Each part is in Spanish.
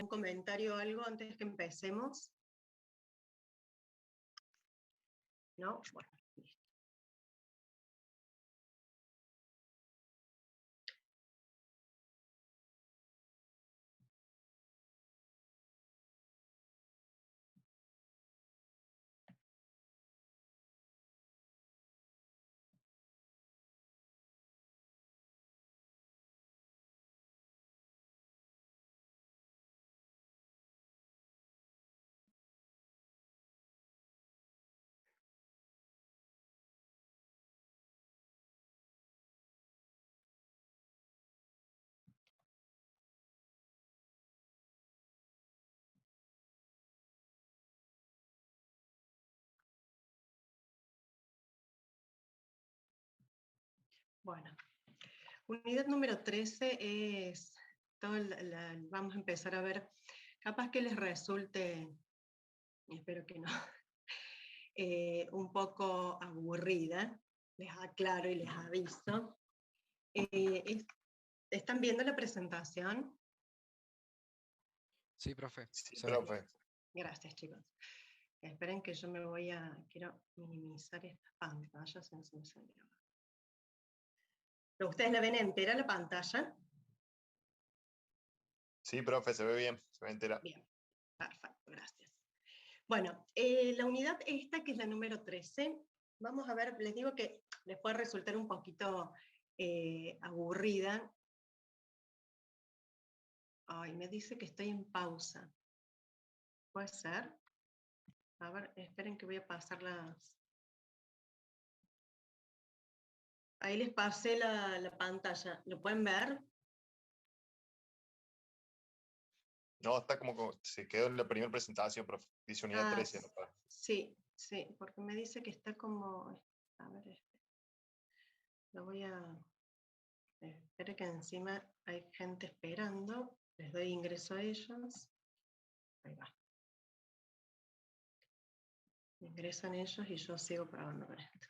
algún comentario o algo antes que empecemos? ¿No? Bueno, listo. Bueno, unidad número 13 es, vamos a empezar a ver, capaz que les resulte, y espero que no, un poco aburrida, les aclaro y les aviso. ¿Están viendo la presentación? Sí, profe. Sí, Se profe. Gracias, chicos. Esperen que yo quiero minimizar estas pantallas. ¿Pero ustedes la ven entera la pantalla? Sí, profe, se ve bien, se ve entera. Bien, perfecto, gracias. Bueno, la unidad esta, que es la número 13, vamos a ver, les digo que les puede resultar un poquito aburrida. Ay, me dice que estoy en pausa. ¿Puede ser? A ver, esperen que voy a pasar las... Ahí les pasé la pantalla. ¿Lo pueden ver? No, está como se quedó en la primera presentación, profe. Dice unidad 13. ¿No? Sí, sí, porque me dice que está como... A ver, lo voy a... Espera que encima hay gente esperando. Les doy ingreso a ellos. Ahí va. Ingresan ellos y yo sigo probando con esto.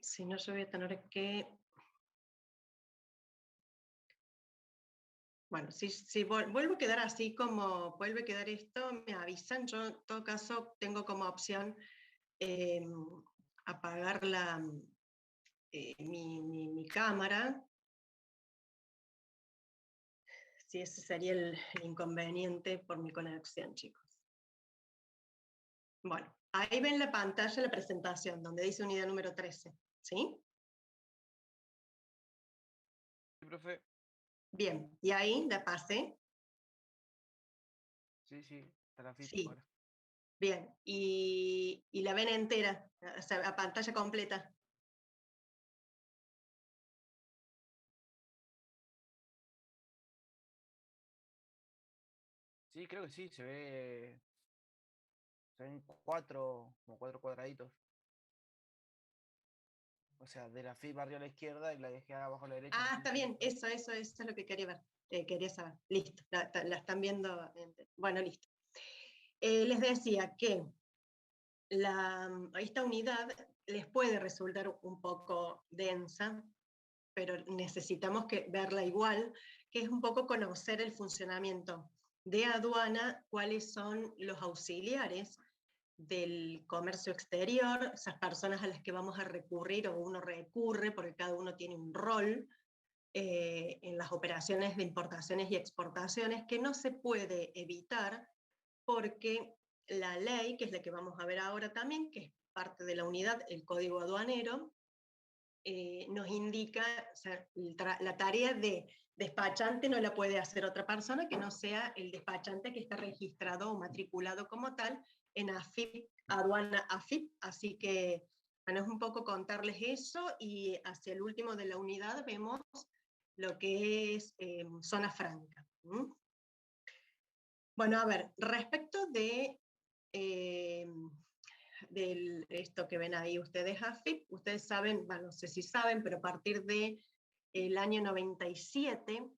Si no, yo voy a tener que... Bueno, si vuelvo a quedar así como vuelve a quedar esto, me avisan. Yo en todo caso tengo como opción apagar mi cámara. Si ese sería el inconveniente por mi conexión, chicos. Bueno, ahí ven la pantalla, la presentación, donde dice unidad número 13, ¿sí? Sí, profe. Bien, y ahí la pasé. Sí, está la FIP Sí. ahora. Bien, y la ven entera, o sea, a pantalla completa. Sí, creo que sí, se ven como cuatro cuadraditos. O sea, de la FIP arriba a la izquierda y la dejé abajo a la derecha. Ah, está bien, eso es lo que quería ver, quería saber. Listo, la están viendo. Bueno, listo. Les decía que esta unidad les puede resultar un poco densa, pero necesitamos verla igual, que es un poco conocer el funcionamiento de aduana, cuáles son los auxiliares del comercio exterior, esas personas a las que vamos a recurrir o uno recurre, porque cada uno tiene un rol en las operaciones de importaciones y exportaciones, que no se puede evitar porque la ley, que es la que vamos a ver ahora también, que es parte de la unidad, el Código Aduanero, nos indica, o sea, la tarea de despachante no la puede hacer otra persona que no sea el despachante que está registrado o matriculado como tal en AFIP, aduana AFIP, así que bueno, es un poco contarles eso, y hacia el último de la unidad vemos lo que es zona franca. Bueno, a ver, respecto de esto que ven ahí ustedes, AFIP, ustedes saben, bueno, no sé si saben, pero a partir del año 97,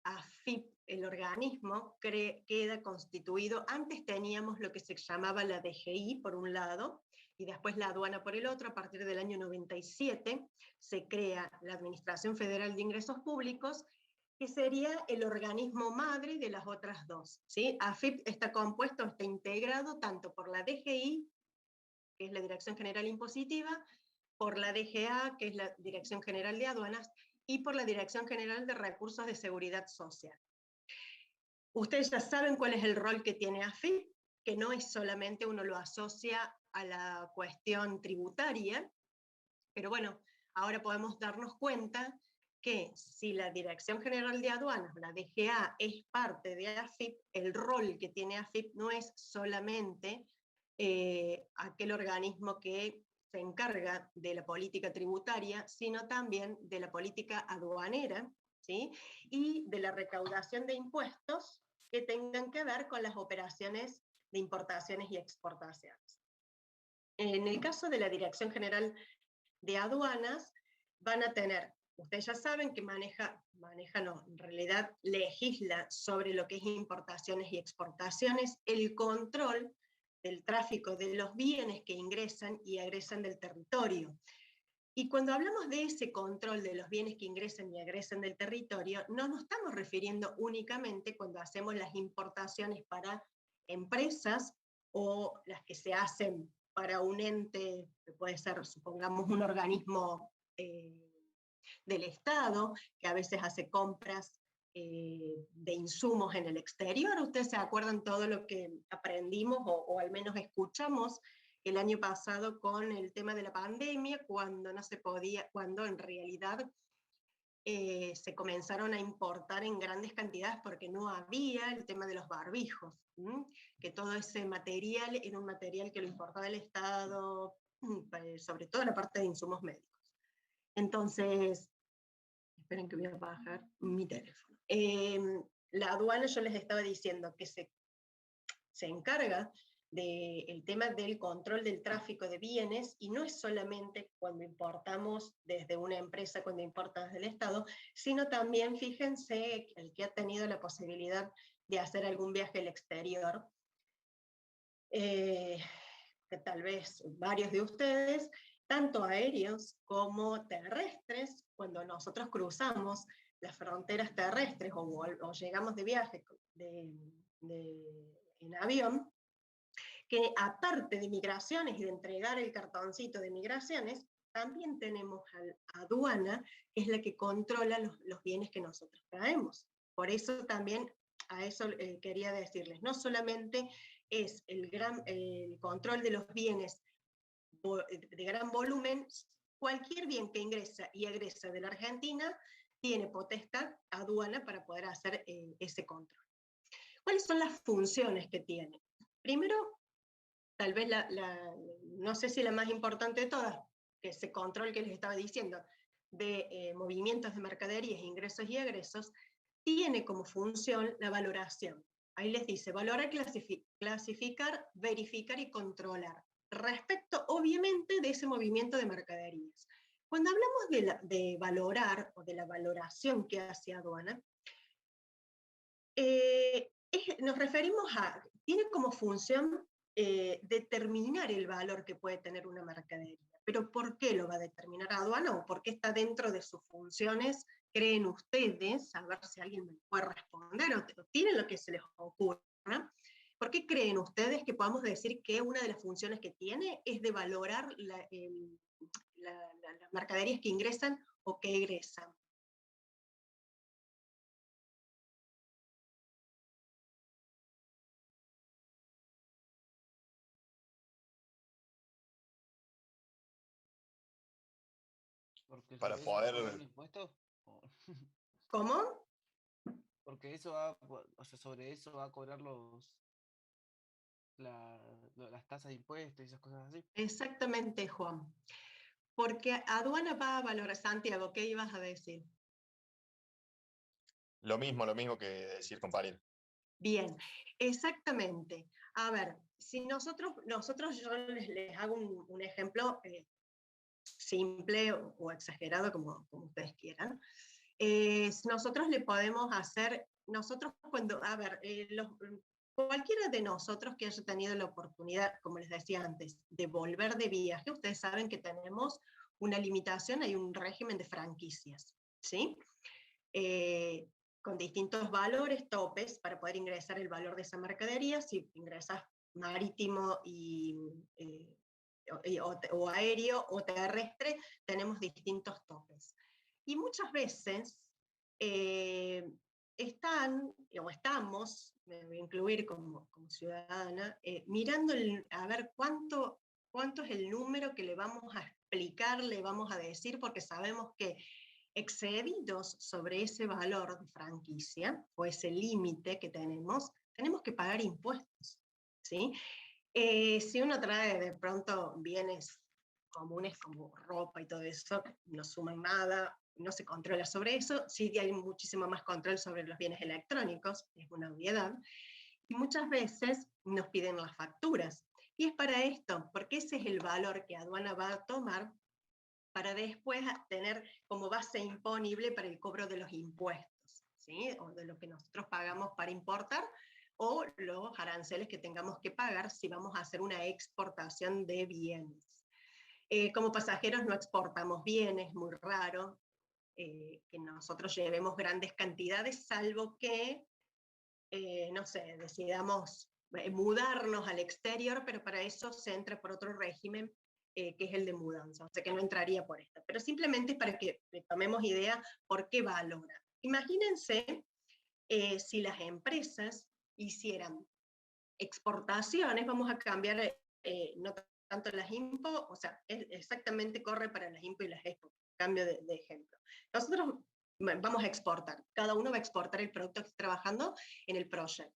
AFIP, el organismo, queda constituido. Antes teníamos lo que se llamaba la DGI, por un lado, y después la aduana por el otro. A partir del año 97 se crea la Administración Federal de Ingresos Públicos, que sería el organismo madre de las otras dos, ¿sí? AFIP está compuesto, está integrado tanto por la DGI, que es la Dirección General Impositiva, por la DGA, que es la Dirección General de Aduanas, y por la Dirección General de Recursos de Seguridad Social. Ustedes ya saben cuál es el rol que tiene AFIP, que no es solamente uno lo asocia a la cuestión tributaria, pero bueno, ahora podemos darnos cuenta que si la Dirección General de Aduanas, la DGA, es parte de AFIP, el rol que tiene AFIP no es solamente aquel organismo que se encarga de la política tributaria, sino también de la política aduanera, ¿sí? Y de la recaudación de impuestos que tengan que ver con las operaciones de importaciones y exportaciones. En el caso de la Dirección General de Aduanas, van a tener, ustedes ya saben que en realidad legisla sobre lo que es importaciones y exportaciones, el control del tráfico de los bienes que ingresan y egresan del territorio. Y cuando hablamos de ese control de los bienes que ingresan y egresan del territorio, no nos estamos refiriendo únicamente cuando hacemos las importaciones para empresas o las que se hacen para un ente, que puede ser, supongamos, un organismo del Estado, que a veces hace compras de insumos en el exterior. Ustedes se acuerdan todo lo que aprendimos o al menos escuchamos el año pasado con el tema de la pandemia, cuando no se podía, cuando en realidad se comenzaron a importar en grandes cantidades porque no había el tema de los barbijos, que todo ese material era un material que lo importaba el Estado, sobre todo la parte de insumos médicos. Entonces, esperen que voy a bajar mi teléfono. La aduana, yo les estaba diciendo que se encarga del tema del control del tráfico de bienes, y no es solamente cuando importamos desde una empresa, cuando importa desde el Estado, sino también, fíjense, el que ha tenido la posibilidad de hacer algún viaje al exterior, que tal vez varios de ustedes, tanto aéreos como terrestres, cuando nosotros cruzamos las fronteras terrestres o llegamos de viaje en avión, que aparte de migraciones y de entregar el cartoncito de migraciones, también tenemos a aduana, que es la que controla los bienes que nosotros traemos. Por eso también a eso quería decirles, no solamente es el control de los bienes de gran volumen, cualquier bien que ingresa y egresa de la Argentina tiene potestad aduana para poder hacer ese control. ¿Cuáles son las funciones que tiene? Primero, tal vez no sé si la más importante de todas, que ese control que les estaba diciendo, de movimientos de mercaderías, ingresos y egresos, tiene como función la valoración. Ahí les dice, valorar, clasificar, verificar y controlar, respecto obviamente de ese movimiento de mercaderías. Cuando hablamos de valorar o de la valoración que hace aduana, nos referimos a, tiene como función determinar el valor que puede tener una mercadería. Pero ¿por qué lo va a determinar aduana o por qué está dentro de sus funciones? ¿Creen ustedes? A ver si alguien me puede responder o tienen lo que se les ocurra. ¿Por qué creen ustedes que podamos decir que una de las funciones que tiene es de valorar las mercaderías que ingresan o que egresan? Porque Para sobre eso va a poder, cobrar un impuesto. ¿Cómo? Porque eso va, o sea, sobre eso va a cobrar las tasas de impuestos y esas cosas así. Exactamente, Juan. Porque aduana va a valorar, Santiago, ¿qué ibas a decir? lo mismo que decir compañero. Bien, exactamente. A ver, si nosotros yo les hago un ejemplo simple o exagerado, como ustedes quieran. Nosotros le podemos hacer, nosotros cuando, a ver, cualquiera de nosotros que haya tenido la oportunidad, como les decía antes, de volver de viaje, ustedes saben que tenemos una limitación, hay un régimen de franquicias, ¿sí? Con distintos valores, topes, para poder ingresar el valor de esa mercadería. Si ingresas marítimo o aéreo o terrestre, tenemos distintos topes. Y muchas veces estamos, me voy a incluir como ciudadana, mirando a ver cuánto es el número que le vamos a explicar, le vamos a decir, porque sabemos que excedidos sobre ese valor de franquicia o ese límite que tenemos que pagar impuestos, ¿sí? Si uno trae de pronto bienes comunes como ropa y todo eso, no suman nada, no se controla sobre eso, sí hay muchísimo más control sobre los bienes electrónicos, es una obviedad, y muchas veces nos piden las facturas. Y es para esto, porque ese es el valor que aduana va a tomar para después tener como base imponible para el cobro de los impuestos, ¿sí? O de lo que nosotros pagamos para importar, o los aranceles que tengamos que pagar si vamos a hacer una exportación de bienes. Como pasajeros no exportamos bienes, muy raro que nosotros llevemos grandes cantidades, salvo que, no sé, decidamos mudarnos al exterior, pero para eso se entra por otro régimen que es el de mudanza, o sea que no entraría por esto, pero simplemente para que tomemos idea por qué valora. Imagínense si las empresas hicieran exportaciones, vamos a cambiar no tanto las IMPO, o sea, exactamente corre para las IMPO y las EXPO, cambio de ejemplo. Nosotros vamos a exportar, cada uno va a exportar el producto que está trabajando en el proyecto.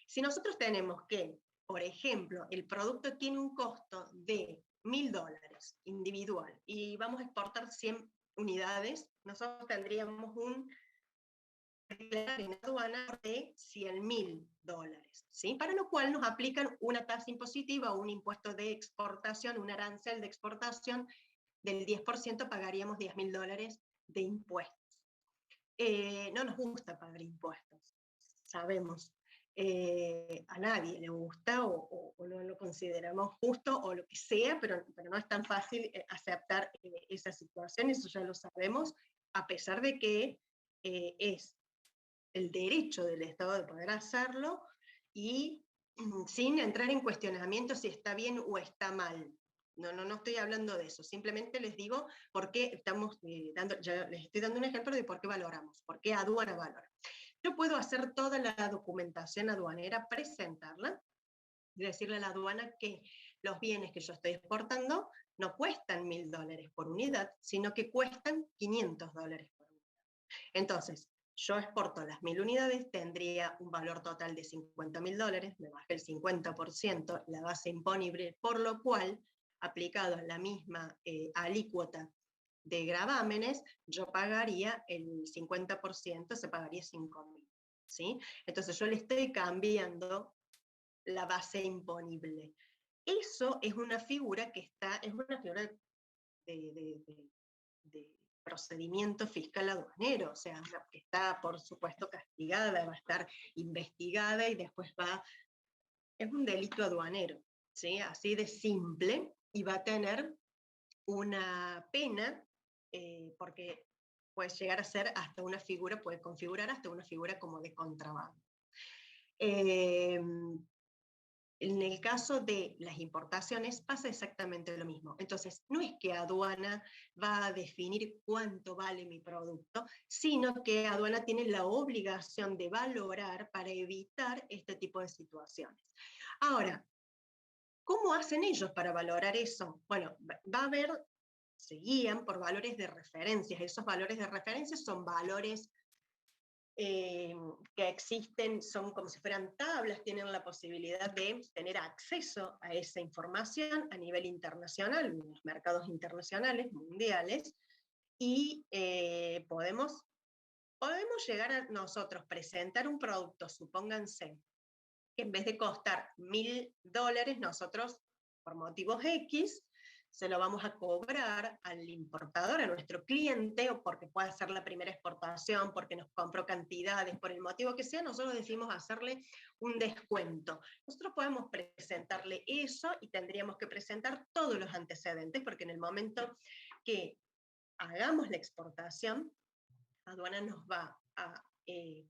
Si nosotros tenemos que, por ejemplo, el producto tiene un costo de $1.000 individual y vamos a exportar 100 unidades, nosotros tendríamos un en aduana de $100.000, ¿sí? Para lo cual nos aplican una tasa impositiva o un impuesto de exportación, un arancel de exportación del 10%, pagaríamos $10.000 de impuestos. No nos gusta pagar impuestos, sabemos. A nadie le gusta o no lo consideramos justo o lo que sea, pero no es tan fácil aceptar esa situación, eso ya lo sabemos, a pesar de que es el derecho del Estado de poder hacerlo y sin entrar en cuestionamiento si está bien o está mal. No estoy hablando de eso, simplemente les digo por qué estamos ya les estoy dando un ejemplo de por qué valoramos, por qué aduana valora. Yo puedo hacer toda la documentación aduanera, presentarla y decirle a la aduana que los bienes que yo estoy exportando no cuestan $1.000 por unidad, sino que cuestan $500 por unidad. Entonces, yo exporto las 1.000 unidades, tendría un valor total de $50.000, me bajé el 50%, la base imponible, por lo cual, aplicado a la misma alícuota de gravámenes, yo pagaría el 50%, se pagaría 5.000, ¿sí? Entonces yo le estoy cambiando la base imponible. Eso es una figura que es una figura de procedimiento fiscal aduanero, o sea, que está por supuesto castigada, va a estar investigada y después es un delito aduanero, ¿sí? Así de simple, y va a tener una pena, porque puede llegar a ser hasta una figura, puede configurar hasta una figura como de contrabando. En el caso de las importaciones pasa exactamente lo mismo. Entonces, no es que aduana va a definir cuánto vale mi producto, sino que aduana tiene la obligación de valorar para evitar este tipo de situaciones. Ahora, ¿cómo hacen ellos para valorar eso? Bueno, va a haber, se guían por valores de referencias. Esos valores de referencia son valores que existen, son como si fueran tablas, tienen la posibilidad de tener acceso a esa información a nivel internacional, en los mercados internacionales, mundiales, y podemos llegar a nosotros presentar un producto, supónganse, que en vez de costar $1.000, nosotros, por motivos X, se lo vamos a cobrar al importador, a nuestro cliente, o porque puede ser la primera exportación, porque nos compró cantidades, por el motivo que sea, nosotros decidimos hacerle un descuento. Nosotros podemos presentarle eso y tendríamos que presentar todos los antecedentes, porque en el momento que hagamos la exportación, aduana nos va a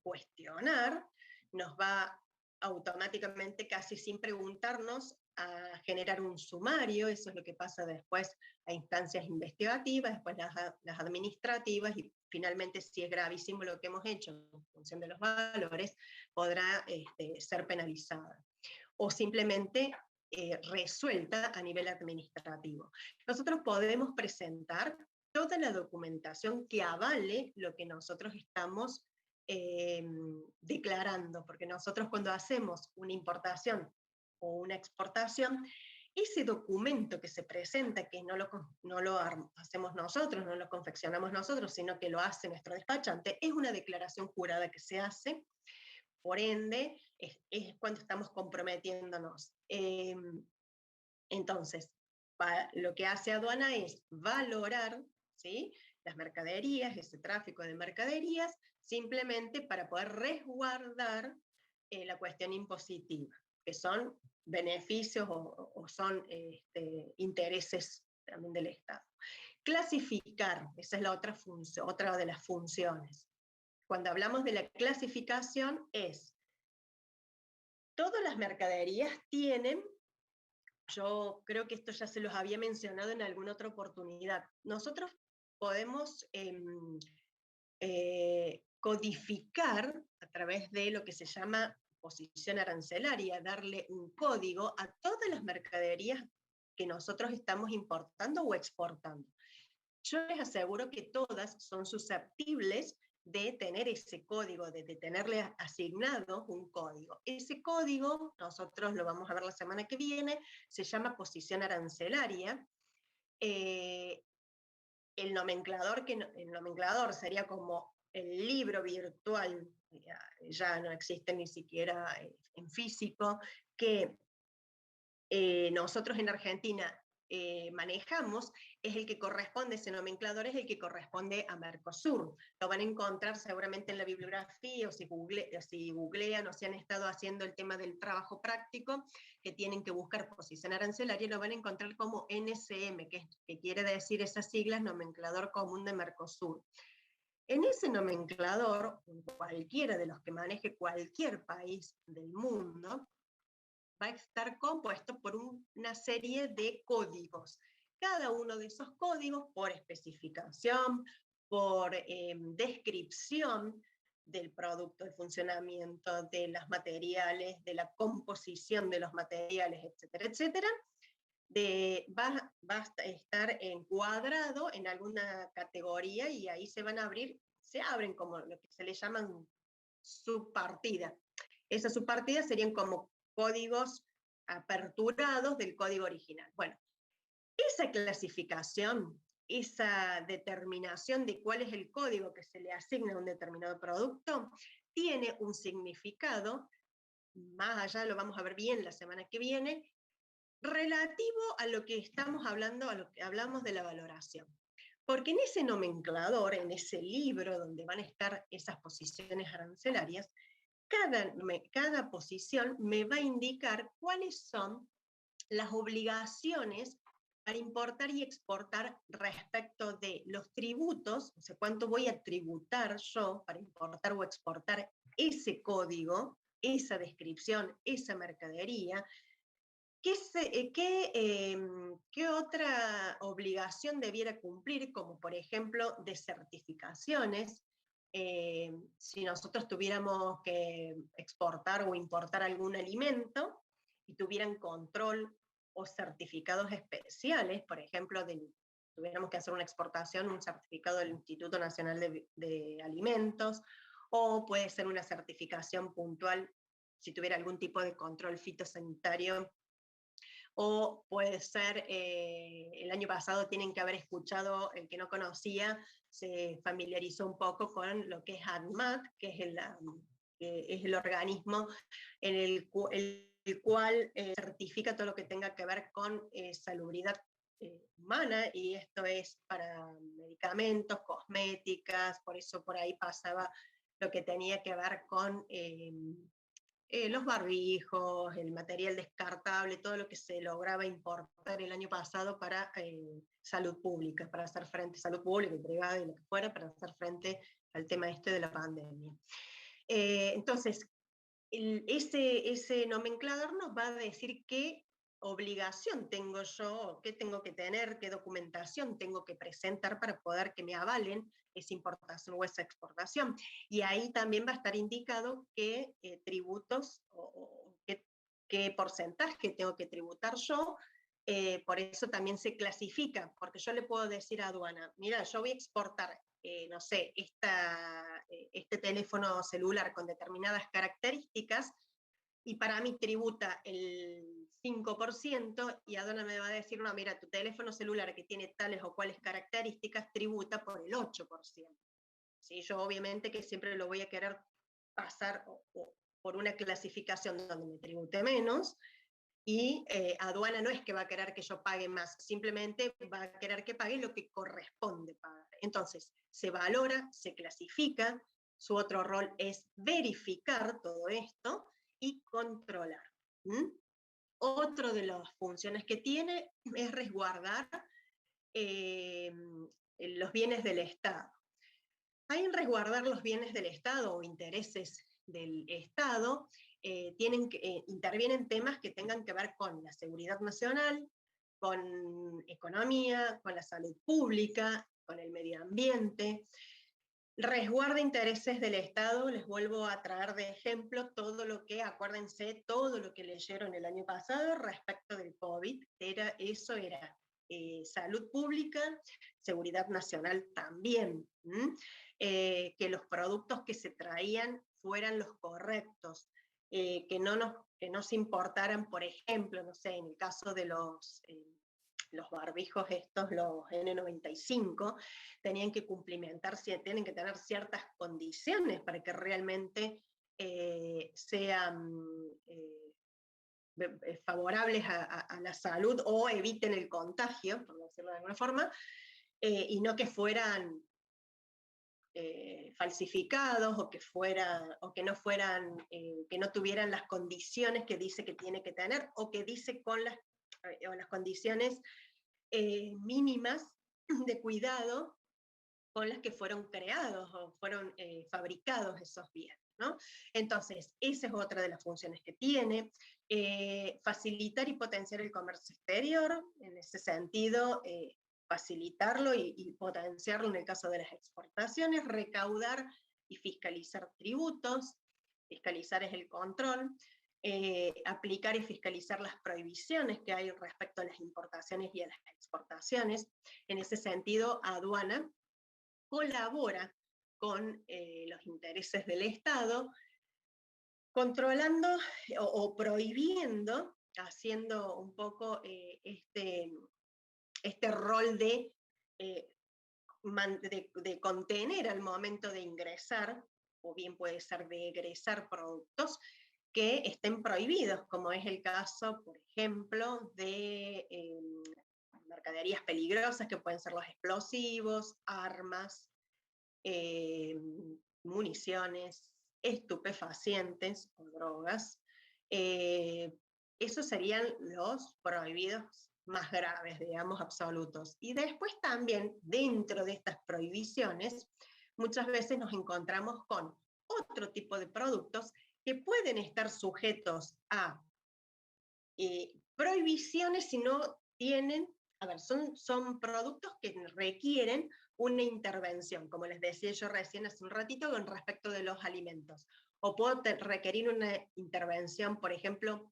cuestionar, nos va automáticamente, casi sin preguntarnos, a generar un sumario. Eso es lo que pasa después a instancias investigativas, después las administrativas, y finalmente, si es gravísimo lo que hemos hecho en función de los valores, podrá ser penalizada. O simplemente resuelta a nivel administrativo. Nosotros podemos presentar toda la documentación que avale lo que nosotros estamos declarando, porque nosotros cuando hacemos una importación o una exportación, ese documento que se presenta, que no lo hacemos nosotros, no lo confeccionamos nosotros, sino que lo hace nuestro despachante, es una declaración jurada que se hace. Por ende, es cuando estamos comprometiéndonos. Entonces, lo que hace aduana es valorar, ¿sí?, las mercaderías, ese tráfico de mercaderías, simplemente para poder resguardar la cuestión impositiva, que son beneficios o son intereses también del Estado. Clasificar, esa es la otra de las funciones. Cuando hablamos de la clasificación es, todas las mercaderías tienen, yo creo que esto ya se los había mencionado en alguna otra oportunidad, nosotros podemos codificar a través de lo que se llama posición arancelaria, darle un código a todas las mercaderías que nosotros estamos importando o exportando. Yo les aseguro que todas son susceptibles de tener ese código, de tenerle asignado un código. Ese código, nosotros lo vamos a ver la semana que viene, se llama posición arancelaria. El nomenclador sería como el libro virtual, ya no existe ni siquiera en físico, que nosotros en Argentina manejamos, es el que corresponde, ese nomenclador es el que corresponde a Mercosur. Lo van a encontrar seguramente en la bibliografía, o si googlean o si han estado haciendo el tema del trabajo práctico, que tienen que buscar posición arancelaria, lo van a encontrar como NCM, que quiere decir esas siglas, Nomenclador Común de Mercosur. En ese nomenclador, cualquiera de los que maneje cualquier país del mundo, va a estar compuesto por una serie de códigos. Cada uno de esos códigos, por especificación, por descripción del producto, del funcionamiento, de los materiales, de la composición de los materiales, etcétera, etcétera, va a estar encuadrado en alguna categoría, y ahí se abren como lo que se le llaman subpartidas. Esas subpartidas serían como códigos aperturados del código original. Bueno, esa clasificación, esa determinación de cuál es el código que se le asigna a un determinado producto, tiene un significado, más allá lo vamos a ver bien la semana que viene, relativo a lo que estamos hablando, a lo que hablamos de la valoración. Porque en ese nomenclador, en ese libro donde van a estar esas posiciones arancelarias, cada posición me va a indicar cuáles son las obligaciones para importar y exportar respecto de los tributos, o sea, cuánto voy a tributar yo para importar o exportar ese código, esa descripción, esa mercadería. ¿Qué otra obligación debiera cumplir, como por ejemplo de certificaciones? Si nosotros tuviéramos que exportar o importar algún alimento y tuvieran control o certificados especiales, por ejemplo, tuviéramos que hacer una exportación, un certificado del Instituto Nacional de Alimentos, o puede ser una certificación puntual si tuviera algún tipo de control fitosanitario, o puede ser, el año pasado tienen que haber escuchado, el que no conocía, se familiarizó un poco con lo que es ANMAT, que es el organismo en el cual certifica todo lo que tenga que ver con salubridad humana, y esto es para medicamentos, cosméticas, por eso por ahí pasaba lo que tenía que ver con los barbijos, el material descartable, todo lo que se lograba importar el año pasado para salud pública, para hacer frente, salud pública y privada y lo que fuera, para hacer frente al tema este de la pandemia. Entonces, ese nomenclador nos va a decir qué obligación tengo yo, qué tengo que tener, qué documentación tengo que presentar para poder que me avalen esa importación o esa exportación. Y ahí también va a estar indicado qué tributos o qué porcentaje tengo que tributar yo. Por eso también se clasifica, porque yo le puedo decir a aduana, mira, yo voy a exportar, no sé, este teléfono celular con determinadas características, y para mí tributa el 5%, y aduana me va a decir, no, mira, tu teléfono celular que tiene tales o cuales características tributa por el 8%. ¿Sí? Yo obviamente que siempre lo voy a querer pasar por una clasificación donde me tribute menos, y aduana no es que va a querer que yo pague más, simplemente va a querer que pague lo que corresponde pagar. Entonces, se valora, se clasifica, su otro rol es verificar todo esto y controlar. Otro de las funciones que tiene es resguardar los bienes del Estado. Hay en resguardar los bienes del Estado o intereses del Estado, intervienen temas que tengan que ver con la seguridad nacional, con economía, con la salud pública, con el medio ambiente. Resguarda intereses del Estado, les vuelvo a traer de ejemplo acuérdense, todo lo que leyeron el año pasado respecto del COVID, eso era salud pública, seguridad nacional también, que los productos que se traían fueran los correctos, que no se importaran, por ejemplo, no sé, en el caso de los barbijos estos, los N95, tenían que tienen que tener ciertas condiciones para que realmente sean favorables a la salud o eviten el contagio, por decirlo de alguna forma, y no que fueran falsificados o que no tuvieran las condiciones que dice que tiene que tener, o que dice o las condiciones mínimas de cuidado con las que fueron creados o fueron fabricados esos bienes, ¿no? Entonces, esa es otra de las funciones que tiene. Facilitar y potenciar el comercio exterior, en ese sentido, facilitarlo y potenciarlo en el caso de las exportaciones, recaudar y fiscalizar tributos, fiscalizar es el control, aplicar y fiscalizar las prohibiciones que hay respecto a las importaciones y a las exportaciones. En ese sentido, aduana colabora con los intereses del Estado, controlando o prohibiendo, haciendo un poco este rol de contener al momento de ingresar, o bien puede ser de egresar productos que estén prohibidos, como es el caso, por ejemplo, de mercaderías peligrosas, que pueden ser los explosivos, armas, municiones, estupefacientes o drogas. Esos serían los prohibidos más graves, digamos, absolutos. Y después también, dentro de estas prohibiciones, muchas veces nos encontramos con otro tipo de productos que pueden estar sujetos a prohibiciones si no tienen, son productos que requieren una intervención, como les decía yo recién hace un ratito con respecto de los alimentos. O puedo requerir una intervención, por ejemplo,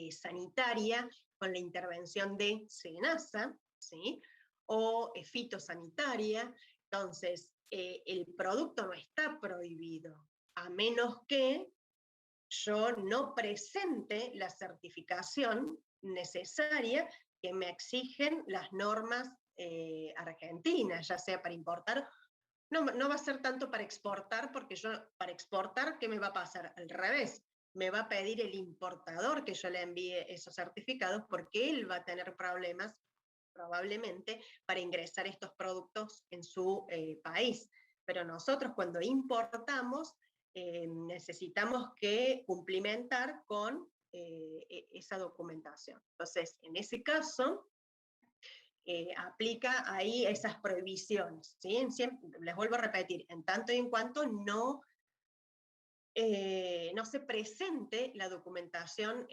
sanitaria, con la intervención de SENASA, ¿sí? O fitosanitaria. Entonces, el producto no está prohibido, a menos que yo no presente la certificación necesaria que me exigen las normas argentinas, ya sea para importar. No va a ser tanto para exportar, porque para exportar, ¿qué me va a pasar? Al revés, me va a pedir el importador que yo le envíe esos certificados, porque él va a tener problemas probablemente, para ingresar estos productos en su país. Pero nosotros cuando importamos necesitamos que cumplimentar con esa documentación. Entonces, en ese caso, aplica ahí esas prohibiciones, ¿sí? Les vuelvo a repetir, en tanto y en cuanto no se presente la documentación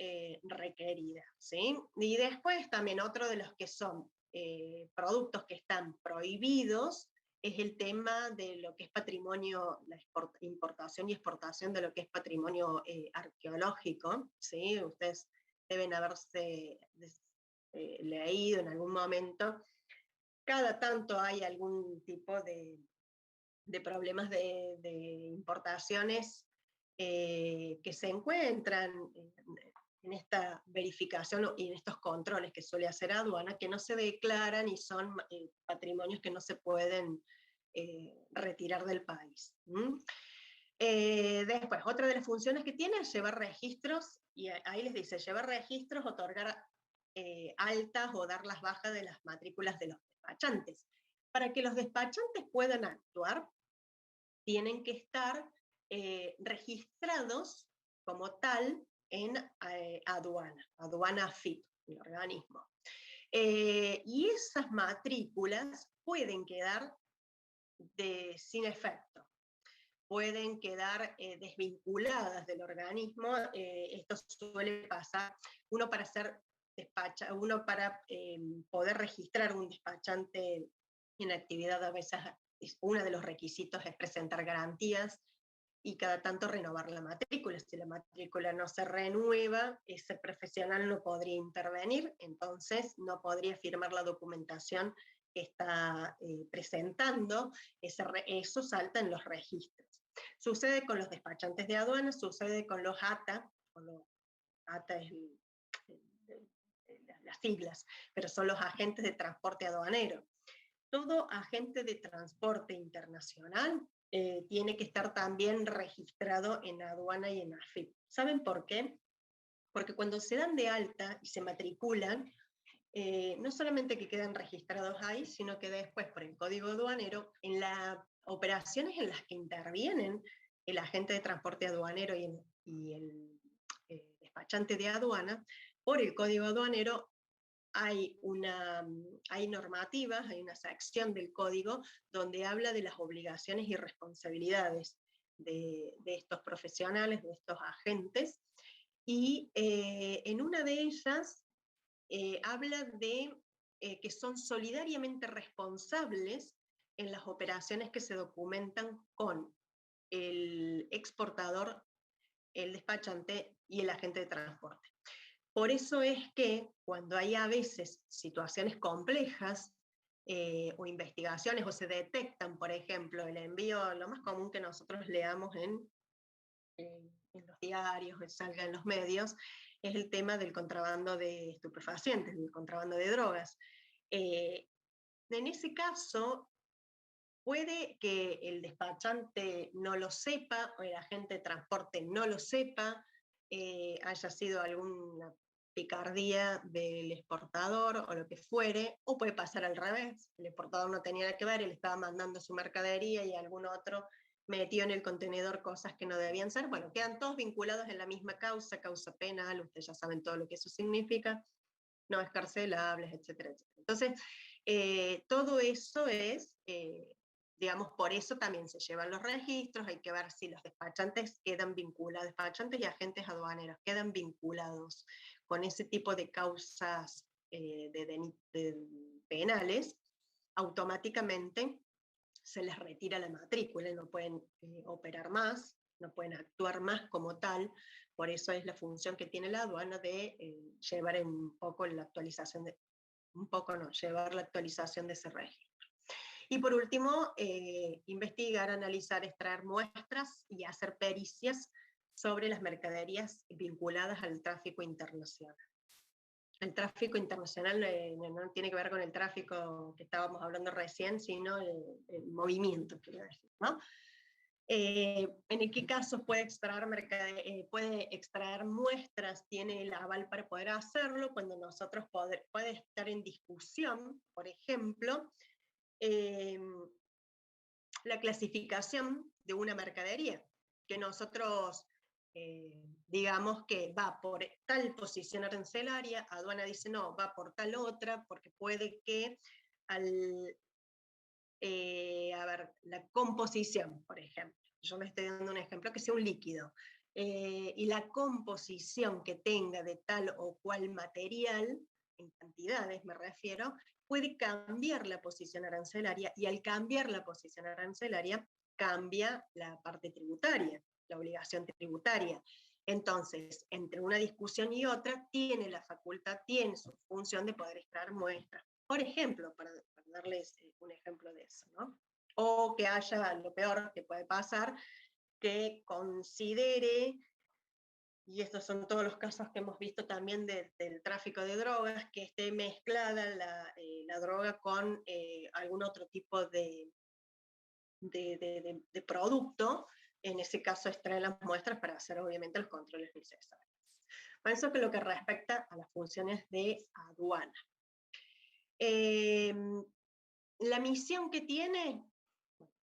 requerida, ¿sí? Y después también otro de los que son productos que están prohibidos es el tema de lo que es patrimonio, la importación y exportación de lo que es patrimonio arqueológico, ¿sí? Ustedes deben haberse leído en algún momento. Cada tanto hay algún tipo de problemas de importaciones que se encuentran en esta verificación y en estos controles que suele hacer aduana, que no se declaran y son patrimonios que no se pueden retirar del país. Después, otra de las funciones que tiene es llevar registros, y ahí les dice, llevar registros, otorgar altas o dar las bajas de las matrículas de los despachantes. Para que los despachantes puedan actuar, tienen que estar registrados como tal en aduana AFIP, el organismo. Y esas matrículas pueden quedar sin efecto, pueden quedar desvinculadas del organismo. Esto suele pasar, uno para poder registrar un despachante en actividad, a veces uno de los requisitos es presentar garantías y cada tanto renovar la matrícula. Si la matrícula no se renueva, ese profesional no podría intervenir, entonces no podría firmar la documentación que está presentando, eso salta en los registros. Sucede con los despachantes de aduanas, sucede con los ATA, ATA es las siglas, pero son los agentes de transporte aduanero. Todo agente de transporte internacional tiene que estar también registrado en aduana y en AFIP. ¿Saben por qué? Porque cuando se dan de alta y se matriculan, no solamente que quedan registrados ahí, sino que después por el código aduanero, en las operaciones en las que intervienen el agente de transporte aduanero y el despachante de aduana, por el código aduanero hay normativas, hay una sección del código donde habla de las obligaciones y responsabilidades de estos profesionales, de estos agentes, y en una de ellas habla de que son solidariamente responsables en las operaciones que se documentan con el exportador, el despachante y el agente de transporte. Por eso es que cuando hay a veces situaciones complejas o investigaciones o se detectan, por ejemplo, el envío, lo más común que nosotros leamos en los diarios, que salga en los medios, es el tema del contrabando de estupefacientes, del contrabando de drogas. En ese caso, puede que el despachante no lo sepa, o el agente de transporte no lo sepa, haya sido alguna picardía del exportador o lo que fuere, o puede pasar al revés, el exportador no tenía nada que ver, él estaba mandando su mercadería y algún otro metió en el contenedor cosas que no debían ser. Bueno, quedan todos vinculados en la misma causa penal, ustedes ya saben todo lo que eso significa, no escarcelables, etcétera, etcétera. Entonces, todo eso es, digamos, por eso también se llevan los registros, hay que ver si los despachantes quedan vinculados, despachantes y agentes aduaneros quedan vinculados con ese tipo de causas penales, automáticamente se les retira la matrícula, no pueden operar más, no pueden actuar más como tal. Por eso es la función que tiene la aduana de llevar un poco la actualización llevar la actualización de ese registro. Y por último, investigar, analizar, extraer muestras y hacer pericias sobre las mercaderías vinculadas al tráfico internacional. El tráfico internacional no tiene que ver con el tráfico que estábamos hablando recién, sino el movimiento, quiero decir, ¿no? ¿En qué casos puede extraer muestras? Tiene el aval para poder hacerlo cuando nosotros puede estar en discusión, por ejemplo, la clasificación de una mercadería, que nosotros digamos que va por tal posición arancelaria, aduana dice no, va por tal otra, porque puede que la composición, por ejemplo, yo me estoy dando un ejemplo que sea un líquido, y la composición que tenga de tal o cual material, en cantidades me refiero, puede cambiar la posición arancelaria, y al cambiar la posición arancelaria, cambia la parte tributaria, la obligación tributaria. Entonces, entre una discusión y otra, tiene la facultad, tiene su función de poder extraer muestras. Por ejemplo, para darles un ejemplo de eso, ¿no? O que haya, lo peor que puede pasar, que considere, y estos son todos los casos que hemos visto también del tráfico de drogas, que esté mezclada la droga con algún otro tipo de producto, en ese caso extrae las muestras para hacer obviamente los controles necesarios. Por eso que lo que respecta a las funciones de aduana. La misión que tiene,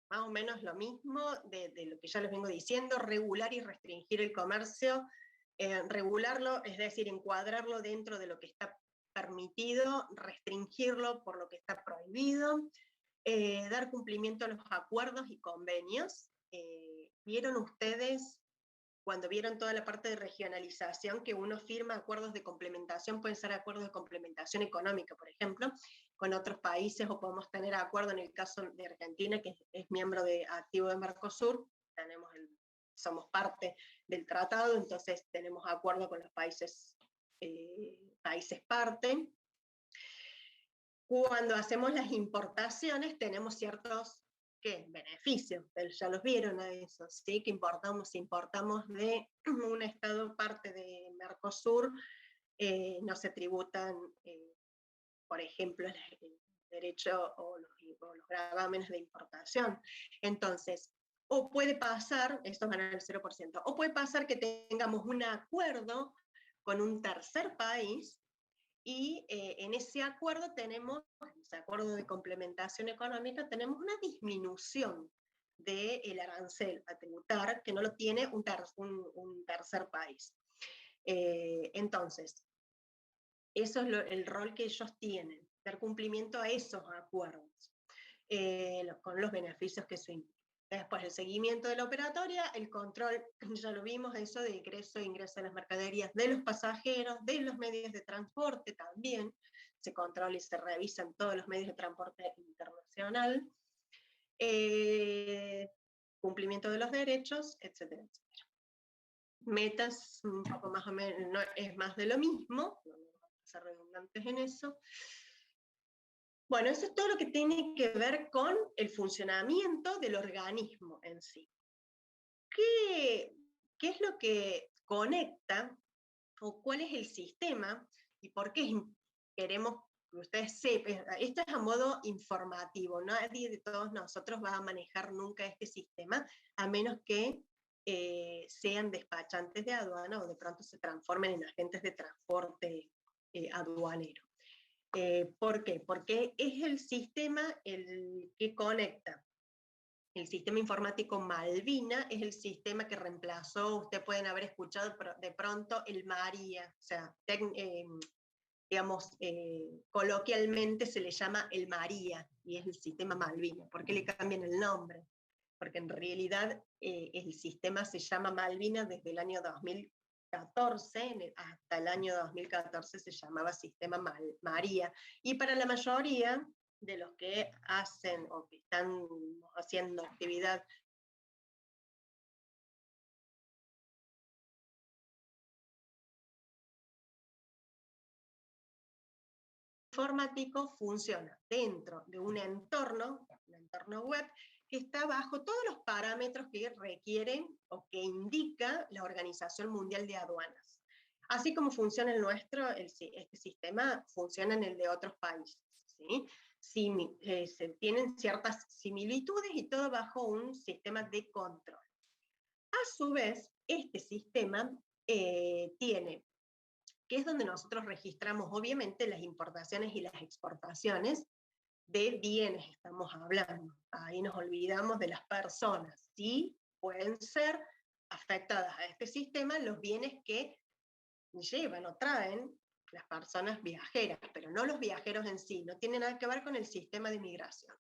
más o menos lo mismo de lo que ya les vengo diciendo, regular y restringir el comercio, regularlo, es decir, encuadrarlo dentro de lo que está permitido, restringirlo por lo que está prohibido, dar cumplimiento a los acuerdos y convenios. ¿Vieron ustedes, cuando vieron toda la parte de regionalización, que uno firma acuerdos de complementación, pueden ser acuerdos de complementación económica, por ejemplo, con otros países, o podemos tener acuerdo en el caso de Argentina, que es miembro activo de Mercosur, somos parte del tratado, entonces tenemos acuerdo con los países parte. Cuando hacemos las importaciones tenemos ciertos beneficios, ya los vieron a eso, ¿sí? Que importamos de un estado parte de Mercosur, no se tributan, por ejemplo, el derecho o los gravámenes de importación. Entonces, o puede pasar, estos van al 0%, o puede pasar que tengamos un acuerdo con un tercer país, y en ese acuerdo ese acuerdo de complementación económica, tenemos una disminución del arancel a tributar que no lo tiene un tercer país. Entonces, eso es el rol que ellos tienen, dar cumplimiento a esos acuerdos, con los beneficios que eso implica. Después el seguimiento de la operatoria, el control, ya lo vimos, eso de ingreso e ingreso de las mercaderías, de los pasajeros, de los medios de transporte también, se controla y se revisa en todos los medios de transporte internacional, cumplimiento de los derechos, etcétera, etcétera. Metas, un poco más o menos, no, es más de lo mismo, no vamos a ser redundantes en eso. Bueno, eso es todo lo que tiene que ver con el funcionamiento del organismo en sí. ¿Qué es lo que conecta, o cuál es el sistema, y por qué queremos que ustedes sepan? Esto es a modo informativo, nadie de todos nosotros va a manejar nunca este sistema, a menos que sean despachantes de aduana o de pronto se transformen en agentes de transporte aduanero. ¿Por qué? Porque es el sistema el que conecta. El sistema informático Malvina es el sistema que reemplazó, ustedes pueden haber escuchado de pronto el María, o sea, digamos, coloquialmente se le llama el María, y es el sistema Malvina. ¿Por qué le cambian el nombre? Porque en realidad el sistema se llama Malvina desde el año 2014, hasta el año 2014 se llamaba Sistema María, y para la mayoría de los que hacen o que están haciendo actividad informático, funciona dentro de un entorno web, que está bajo todos los parámetros que requieren o que indica la Organización Mundial de Aduanas. Así como funciona el nuestro, este sistema funciona en el de otros países, ¿sí? tienen ciertas similitudes y todo bajo un sistema de control. A su vez, este sistema tiene, que es donde nosotros registramos obviamente las importaciones y las exportaciones de bienes, estamos hablando. Ahí nos olvidamos de las personas. Sí, pueden ser afectadas a este sistema los bienes que llevan o traen las personas viajeras, pero no los viajeros en sí, no tiene nada que ver con el sistema de migración.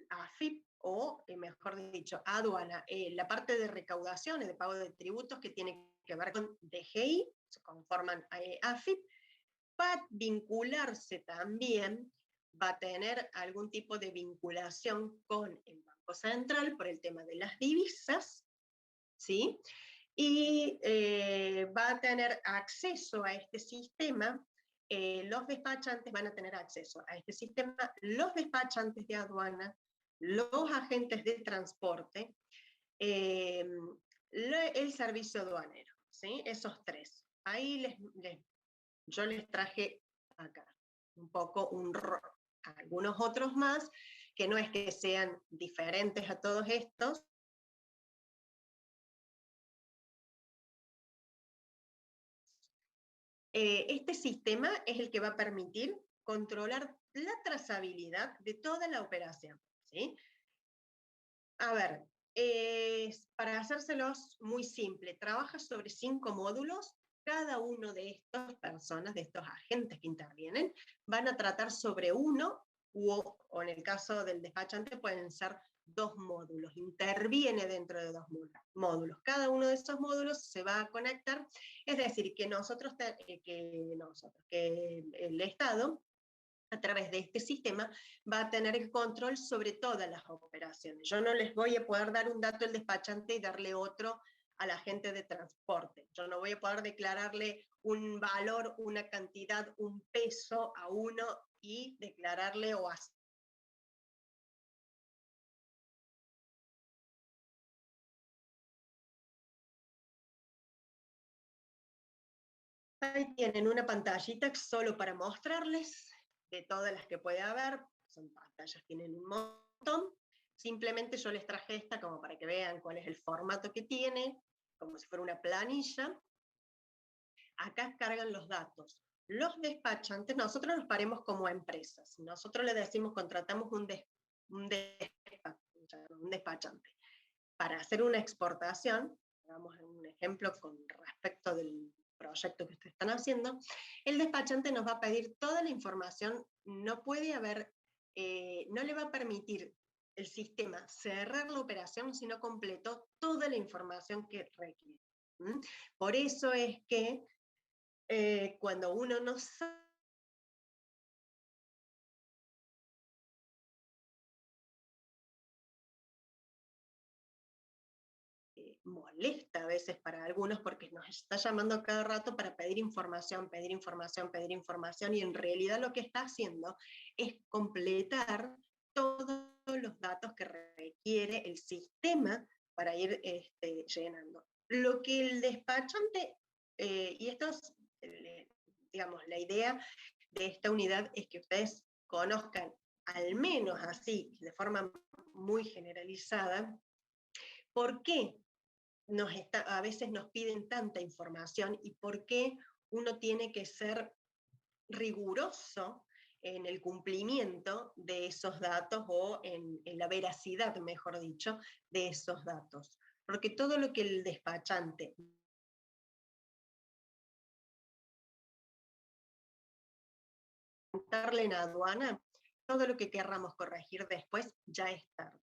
AFIP o, mejor dicho, aduana, la parte de recaudación y de pago de tributos que tiene que ver con DGI, se conforman AFIP, va a vincularse también, va a tener algún tipo de vinculación con el Banco Central por el tema de las divisas, ¿sí? Y va a tener acceso a este sistema, los despachantes van a tener acceso a este sistema, los despachantes de aduana, los agentes de transporte, el servicio aduanero, ¿sí? Esos tres. Ahí yo les traje acá un poco algunos otros más, que no es que sean diferentes a todos estos. Este sistema es el que va a permitir controlar la trazabilidad de toda la operación, ¿sí? A ver, para hacérselos muy simple, trabaja sobre 5 módulos. Cada uno de estas personas, de estos agentes que intervienen, van a tratar sobre uno, o en el caso del despachante pueden ser 2 módulos. Interviene dentro de 2 módulos. Cada uno de esos módulos se va a conectar, es decir, que el Estado, a través de este sistema, va a tener el control sobre todas las operaciones. Yo no les voy a poder dar un dato al despachante y darle otro a la gente de transporte. Yo no voy a poder declararle un valor, una cantidad, un peso a uno y declararle o hacer. Ahí tienen una pantallita solo para mostrarles de todas las que puede haber. Son pantallas, tienen un montón. Simplemente yo les traje esta como para que vean cuál es el formato que tiene, como si fuera una planilla. Acá cargan los datos. Los despachantes, nosotros nos paremos como empresas. Nosotros le decimos, contratamos un despachante. Para hacer una exportación, hagamos un ejemplo con respecto del proyecto que ustedes están haciendo, el despachante nos va a pedir toda la información, no le va a permitir el sistema cerrar la operación si no completó toda la información que requiere. Por eso es que cuando uno no sabe molesta a veces para algunos porque nos está llamando cada rato para pedir información, pedir información, pedir información, y en realidad lo que está haciendo es completar todos los datos que requiere el sistema para ir llenando. Lo que el despachante, y esto es, digamos, la idea de esta unidad es que ustedes conozcan, al menos así, de forma muy generalizada, por qué a veces nos piden tanta información y por qué uno tiene que ser riguroso en el cumplimiento de esos datos o en la veracidad, mejor dicho, de esos datos. Porque todo lo que el despachante darle en aduana, todo lo que querramos corregir después ya es tarde,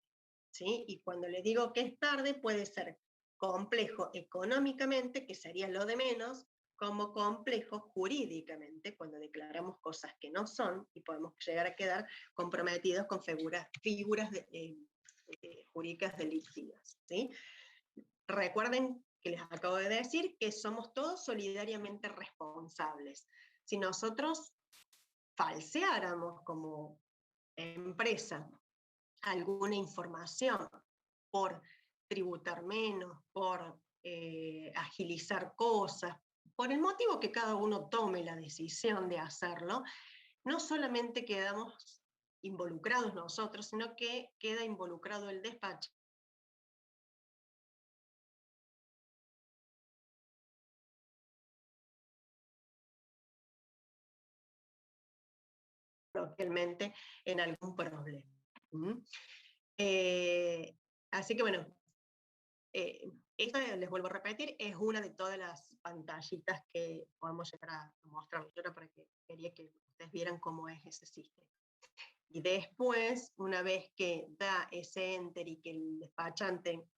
¿sí? Y cuando le digo que es tarde, puede ser complejo económicamente, que sería lo de menos, como complejo jurídicamente, cuando declaramos cosas que no son y podemos llegar a quedar comprometidos con figuras jurídicas delictivas, ¿sí? Recuerden que les acabo de decir que somos todos solidariamente responsables. Si nosotros falseáramos como empresa alguna información por tributar menos, por agilizar cosas, por el motivo que cada uno tome la decisión de hacerlo, no solamente quedamos involucrados nosotros, sino que queda involucrado el despacho. Realmente en algún problema. Así que bueno, esto les vuelvo a repetir, es una de todas las pantallitas que podemos llegar a mostrar. Yo era para que quería que ustedes vieran cómo es ese sistema. Y después, una vez que da ese enter y que el despachante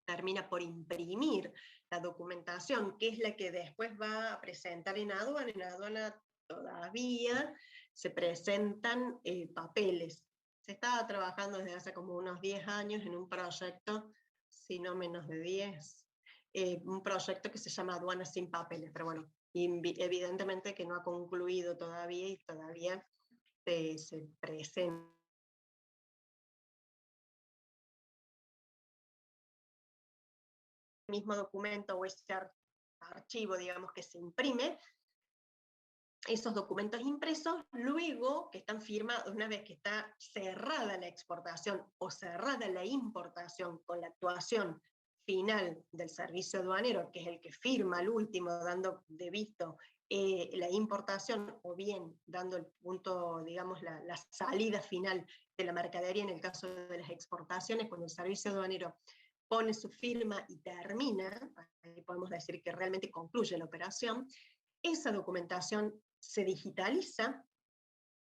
termina por imprimir la documentación, que es la que después va a presentar en aduana todavía se presentan papeles. Se estaba trabajando desde hace como unos 10 años en un proyecto, si no menos de 10, un proyecto que se llama Aduana sin Papeles, pero bueno, evidentemente que no ha concluido todavía y todavía se presenta. El mismo documento o ese archivo, digamos, que se imprime, esos documentos impresos, luego que están firmados, una vez que está cerrada la exportación o cerrada la importación con la actuación final del servicio aduanero, que es el que firma al último, dando de visto la importación o bien dando el punto, digamos, la salida final de la mercadería en el caso de las exportaciones, cuando el servicio aduanero pone su firma y termina, ahí podemos decir que realmente concluye la operación, esa documentación se digitaliza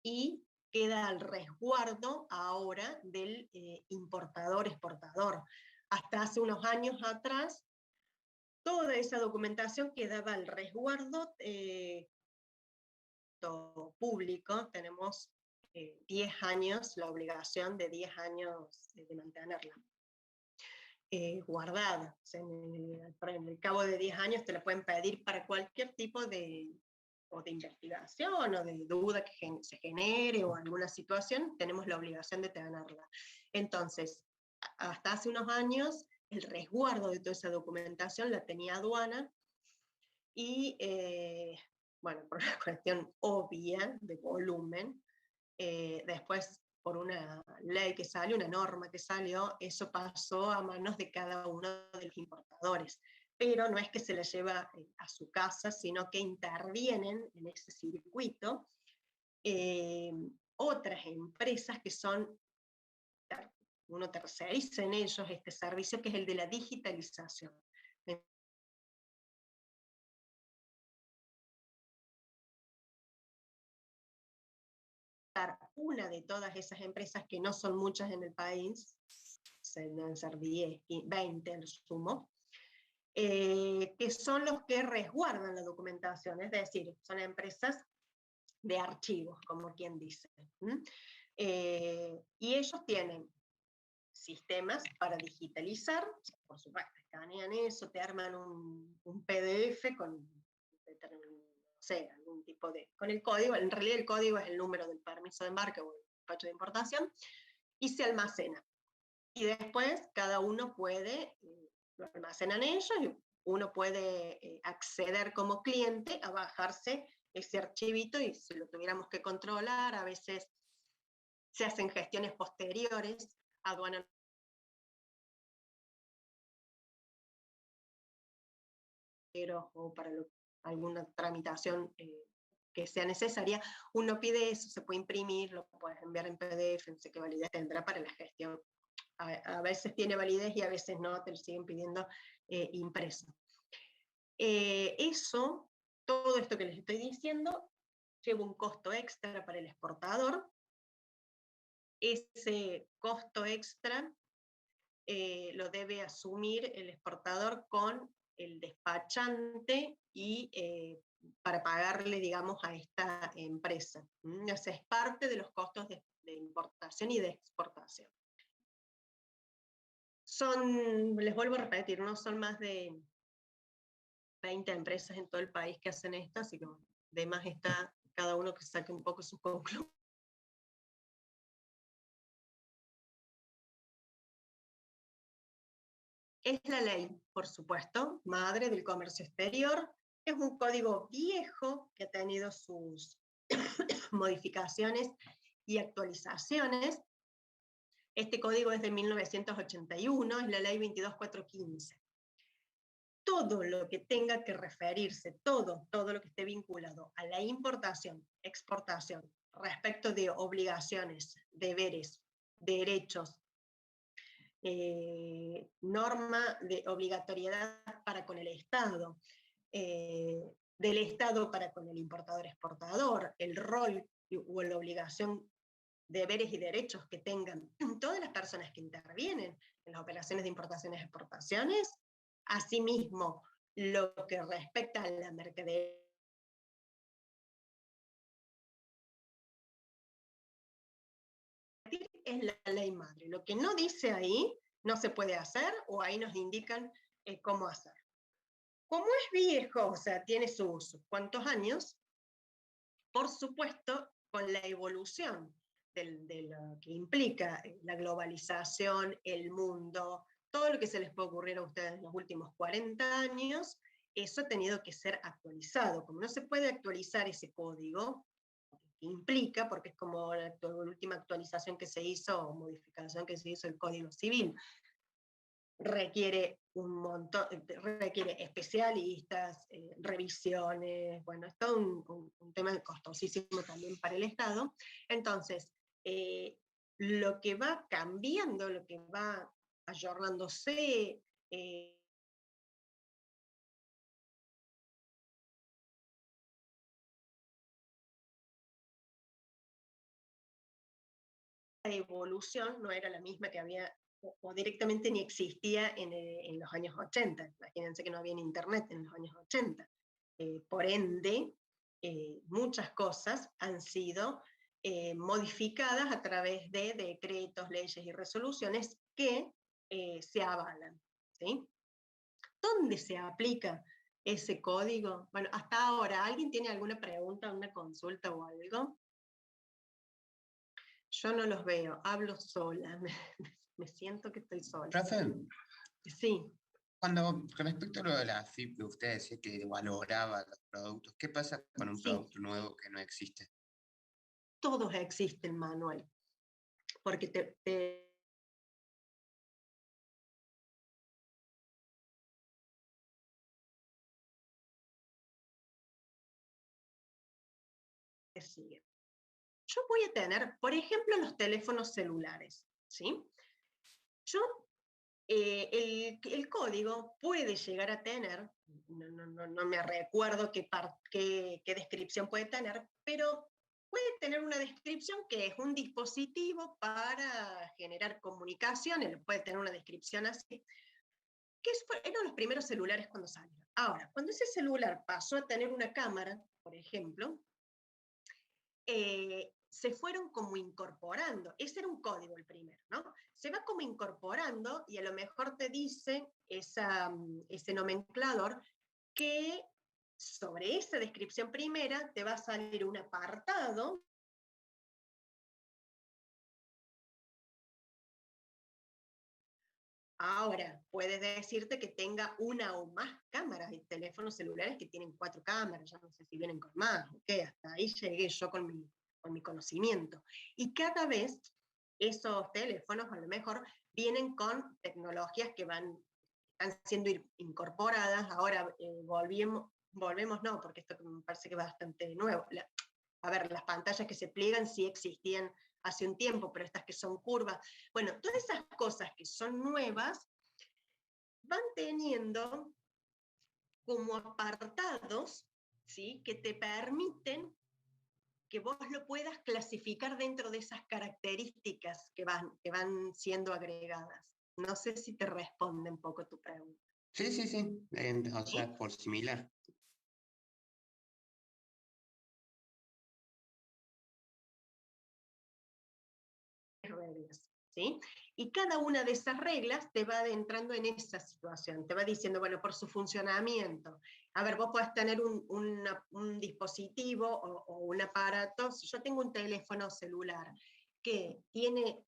y queda al resguardo ahora del importador-exportador. Hasta hace unos años atrás, toda esa documentación quedaba al resguardo público. Tenemos 10 años, la obligación de 10 años de mantenerla guardada. O sea, en el cabo de 10 años te la pueden pedir para cualquier tipo de investigación o de duda que se genere o alguna situación, tenemos la obligación de tenerla. Entonces, hasta hace unos años, el resguardo de toda esa documentación la tenía aduana y, bueno, por una cuestión obvia de volumen, después por una ley que salió, una norma que salió, eso pasó a manos de cada uno de los importadores. Pero no es que se la lleva a su casa, sino que intervienen en ese circuito otras empresas que son, uno terceriza en ellos este servicio, que es el de la digitalización. Una de todas esas empresas, que no son muchas en el país, deben ser 10, 20 en sumo, que son los que resguardan la documentación, es decir, son empresas de archivos, como quien dice. Y ellos tienen sistemas para digitalizar, por supuesto, escanean eso, te arman un PDF con, no sé, algún tipo de, con el código, en realidad el código es el número del permiso de embarque o el despacho de importación, y se almacena. Y después cada uno puede, lo almacenan ellos, y uno puede acceder como cliente a bajarse ese archivito, y si lo tuviéramos que controlar, a veces se hacen gestiones posteriores, aduana o para alguna tramitación que sea necesaria, uno pide eso, se puede imprimir, lo puedes enviar en PDF, no sé qué validez tendrá para la gestión. A veces tiene validez y a veces no, te lo siguen pidiendo impreso. Eso, todo esto que les estoy diciendo, lleva un costo extra para el exportador. Ese costo extra lo debe asumir el exportador con el despachante y para pagarle, digamos, a esta empresa. O sea, es parte de los costos de importación y de exportación. Les vuelvo a repetir, no son más de 20 empresas en todo el país que hacen esto, así que además está cada uno que saque un poco su conclusión. Es la ley, por supuesto, madre del comercio exterior. Es un código viejo que ha tenido sus modificaciones y actualizaciones. Este código es de 1981, es la ley 22415. Todo lo que tenga que referirse, todo lo que esté vinculado a la importación, exportación, respecto de obligaciones, deberes, derechos, norma de obligatoriedad para con el Estado, del Estado para con el importador-exportador, el rol o la obligación, deberes y derechos que tengan todas las personas que intervienen en las operaciones de importaciones y exportaciones, asimismo lo que respecta a la mercadería es la ley madre. Lo que no dice ahí no se puede hacer, o ahí nos indican cómo hacer. Como es viejo, o sea, tiene sus cuantos años, por supuesto, con la evolución de lo que implica la globalización, el mundo, todo lo que se les puede ocurrir a ustedes en los últimos 40 años, eso ha tenido que ser actualizado. Como no se puede actualizar ese código, que implica, porque es como la última actualización que se hizo, o modificación que se hizo el Código Civil, requiere un montón, requiere especialistas, revisiones, bueno, es todo un tema costosísimo también para el Estado. Entonces, lo que va cambiando, lo que va ayornándose, la evolución no era la misma que había, o directamente ni existía en los años 80. Imagínense que no había internet en los años 80. Por ende, muchas cosas han sido modificadas a través de decretos, leyes y resoluciones que se avalan, ¿sí? ¿Dónde se aplica ese código? Bueno, hasta ahora, ¿alguien tiene alguna pregunta, una consulta o algo? Yo no los veo, hablo sola, me siento que estoy sola. Profe, Sí. con respecto a lo de la AFIP, que usted decía que valoraba los productos, ¿qué pasa con un producto nuevo que no existe? Todos existen, Manuel, porque te sigue. Yo voy a tener, por ejemplo, los teléfonos celulares, ¿sí? Yo, el código puede llegar a tener, no me recuerdo qué descripción puede tener, pero puede tener una descripción que es un dispositivo para generar comunicación, puede tener una descripción así, que eran los primeros celulares cuando salieron. Ahora, cuando ese celular pasó a tener una cámara, por ejemplo, se fueron como incorporando, ese era un código el primero, ¿no? Se va como incorporando y a lo mejor te dice ese nomenclador que sobre esa descripción primera te va a salir un apartado Ahora, puedes decirte que tenga una o más cámaras. Hay teléfonos celulares que tienen 4 cámaras, ya no sé si vienen con más, ok, hasta ahí llegué yo con mi conocimiento. Y cada vez esos teléfonos a lo mejor vienen con tecnologías que están siendo incorporadas. Ahora volvemos no, porque esto me parece que es bastante nuevo. A ver, las pantallas que se pliegan sí existían hace un tiempo, pero estas que son curvas, bueno, todas esas cosas que son nuevas van teniendo como apartados, ¿sí?, que te permiten que vos lo puedas clasificar dentro de esas características que van siendo agregadas. No sé si te responde un poco tu pregunta. Sí, sí, sí, o sea, por similar. Reglas, ¿sí? Y cada una de esas reglas te va adentrando en esa situación, te va diciendo, bueno, por su funcionamiento. A ver, vos podés tener un dispositivo o un aparato. Si yo tengo un teléfono celular que tiene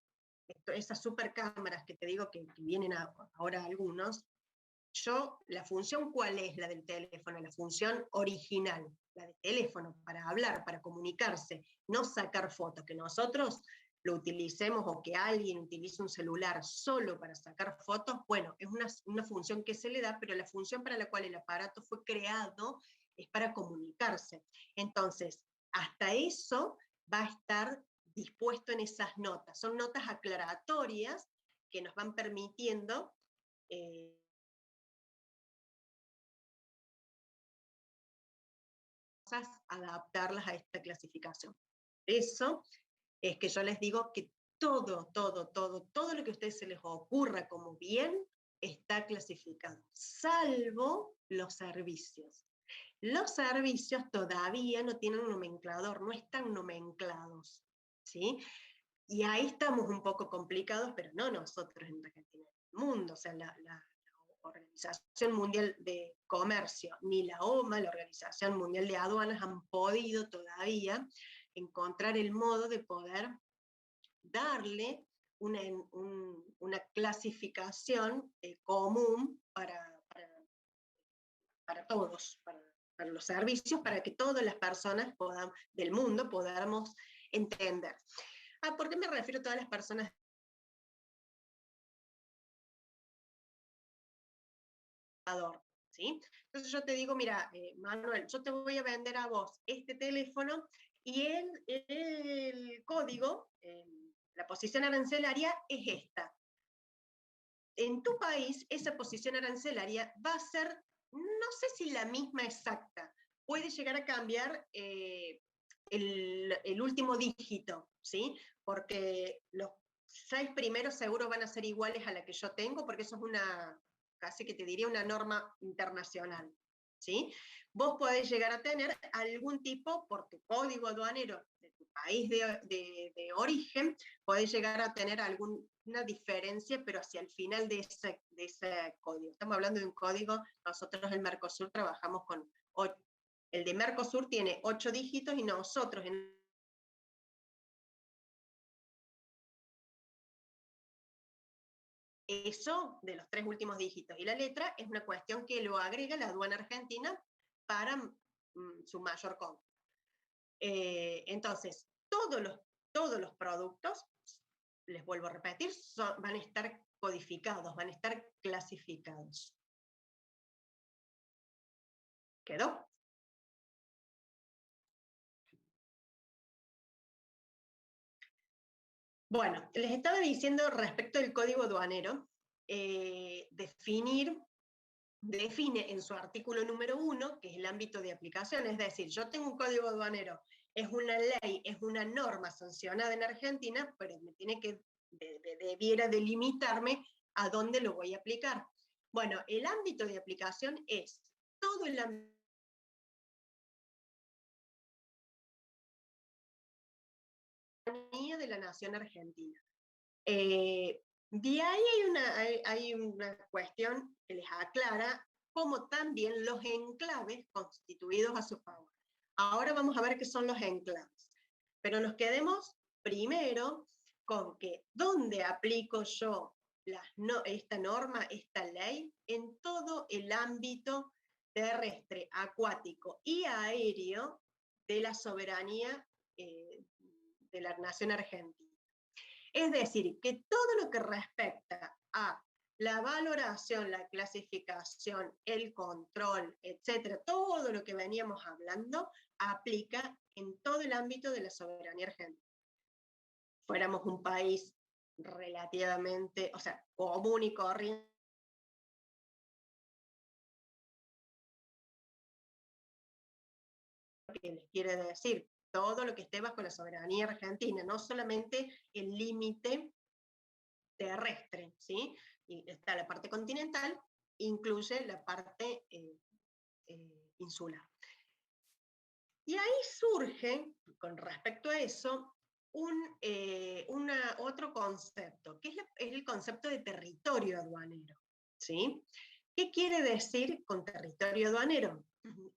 esas super cámaras que te digo que vienen ahora algunos, la función, ¿cuál es la del teléfono? La función original, la del teléfono, para hablar, para comunicarse, no sacar fotos, que nosotros lo utilicemos o que alguien utilice un celular solo para sacar fotos, bueno, es una función que se le da, pero la función para la cual el aparato fue creado es para comunicarse. Entonces, hasta eso va a estar dispuesto en esas notas. Son notas aclaratorias que nos van permitiendo adaptarlas a esta clasificación. Eso es que yo les digo que todo lo que a ustedes se les ocurra como bien está clasificado, salvo los servicios. Los servicios todavía no tienen nomenclador, no están nomenclados, ¿sí? Y ahí estamos un poco complicados, pero no nosotros en Argentina, en el mundo, o sea, la Organización Mundial de Comercio, ni la OMA, la Organización Mundial de Aduanas, han podido todavía encontrar el modo de poder darle una clasificación común para todos, para los servicios, para que todas las personas del mundo podamos entender. ¿Por qué me refiero a todas las personas? ¿Sí? Entonces yo te digo, mira, Manuel, yo te voy a vender a vos este teléfono y el código, la posición arancelaria es esta. En tu país, esa posición arancelaria va a ser, no sé si la misma exacta, puede llegar a cambiar el último dígito, ¿sí? Porque los 6 primeros seguro van a ser iguales a la que yo tengo, porque eso es casi que te diría una norma internacional, ¿sí? Vos podés llegar a tener algún tipo, por tu código aduanero de tu país de origen, podés llegar a tener alguna diferencia, pero hacia el final de ese código. Estamos hablando de un código, nosotros en Mercosur trabajamos con 8. El de Mercosur tiene 8 dígitos y nosotros eso de los 3 últimos dígitos y la letra es una cuestión que lo agrega la aduana argentina para su mayor compra. Entonces, todos los productos, les vuelvo a repetir, van a estar codificados, van a estar clasificados. ¿Quedó? Bueno, les estaba diciendo respecto del código aduanero, define en su artículo número 1, que es el ámbito de aplicación, es decir, yo tengo un código aduanero, es una ley, es una norma sancionada en Argentina, pero me tiene que, debiera delimitarme a dónde lo voy a aplicar. Bueno, el ámbito de aplicación es todo el ámbito de la nación argentina. De ahí hay una cuestión que les aclara cómo también los enclaves constituidos a su favor. Ahora vamos a ver qué son los enclaves. Pero nos quedemos primero con que ¿dónde aplico yo esta norma, esta ley? En todo el ámbito terrestre, acuático y aéreo de la soberanía de la nación argentina. Es decir, que todo lo que respecta a la valoración, la clasificación, el control, etcétera, todo lo que veníamos hablando, aplica en todo el ámbito de la soberanía argentina. Fuéramos un país relativamente, o sea, común y corriente, que les quiere decir todo lo que esté bajo la soberanía argentina, no solamente el límite terrestre, ¿sí? Y está la parte continental, incluye la parte insular. Y ahí surge, con respecto a eso, otro concepto, que es el concepto de territorio aduanero, ¿sí? ¿Qué quiere decir con territorio aduanero? El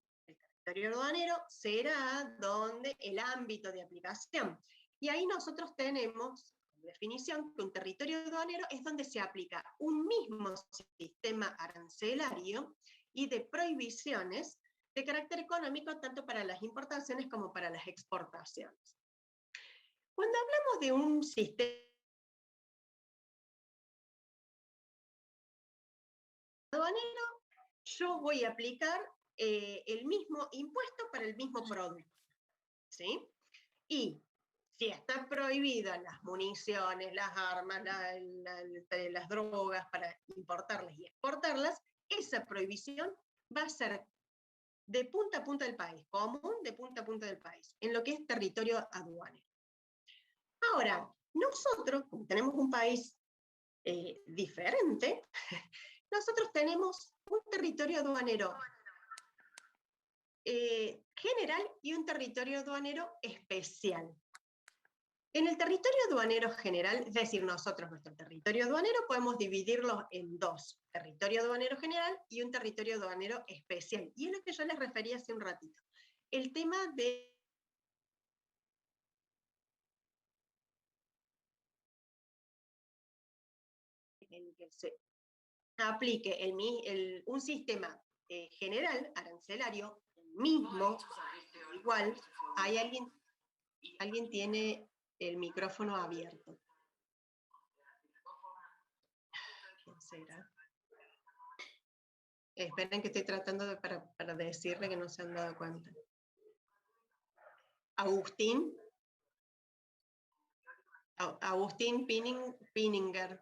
territorio aduanero será donde el ámbito de aplicación. Y ahí nosotros tenemos, definición, que un territorio aduanero es donde se aplica un mismo sistema arancelario y de prohibiciones de carácter económico tanto para las importaciones como para las exportaciones. Cuando hablamos de un sistema aduanero, yo voy a aplicar el mismo impuesto para el mismo producto, ¿sí? Y si está prohibida las municiones, las armas, las drogas para importarlas y exportarlas, esa prohibición va a ser de punta a punta del país, común de punta a punta del país, en lo que es territorio aduanero. Ahora, nosotros, como tenemos un país diferente, nosotros tenemos un territorio aduanero general y un territorio aduanero especial. En el territorio aduanero general, es decir, nosotros, nuestro territorio aduanero, podemos dividirlo en dos, territorio aduanero general y un territorio aduanero especial. Y es lo que yo les refería hace un ratito. El tema de en que se aplique un sistema general, arancelario, mismo, igual. Hay alguien tiene el micrófono abierto. ¿Quién será? Esperen que estoy tratando para decirle que no se han dado cuenta. Agustín. Agustín Pininger.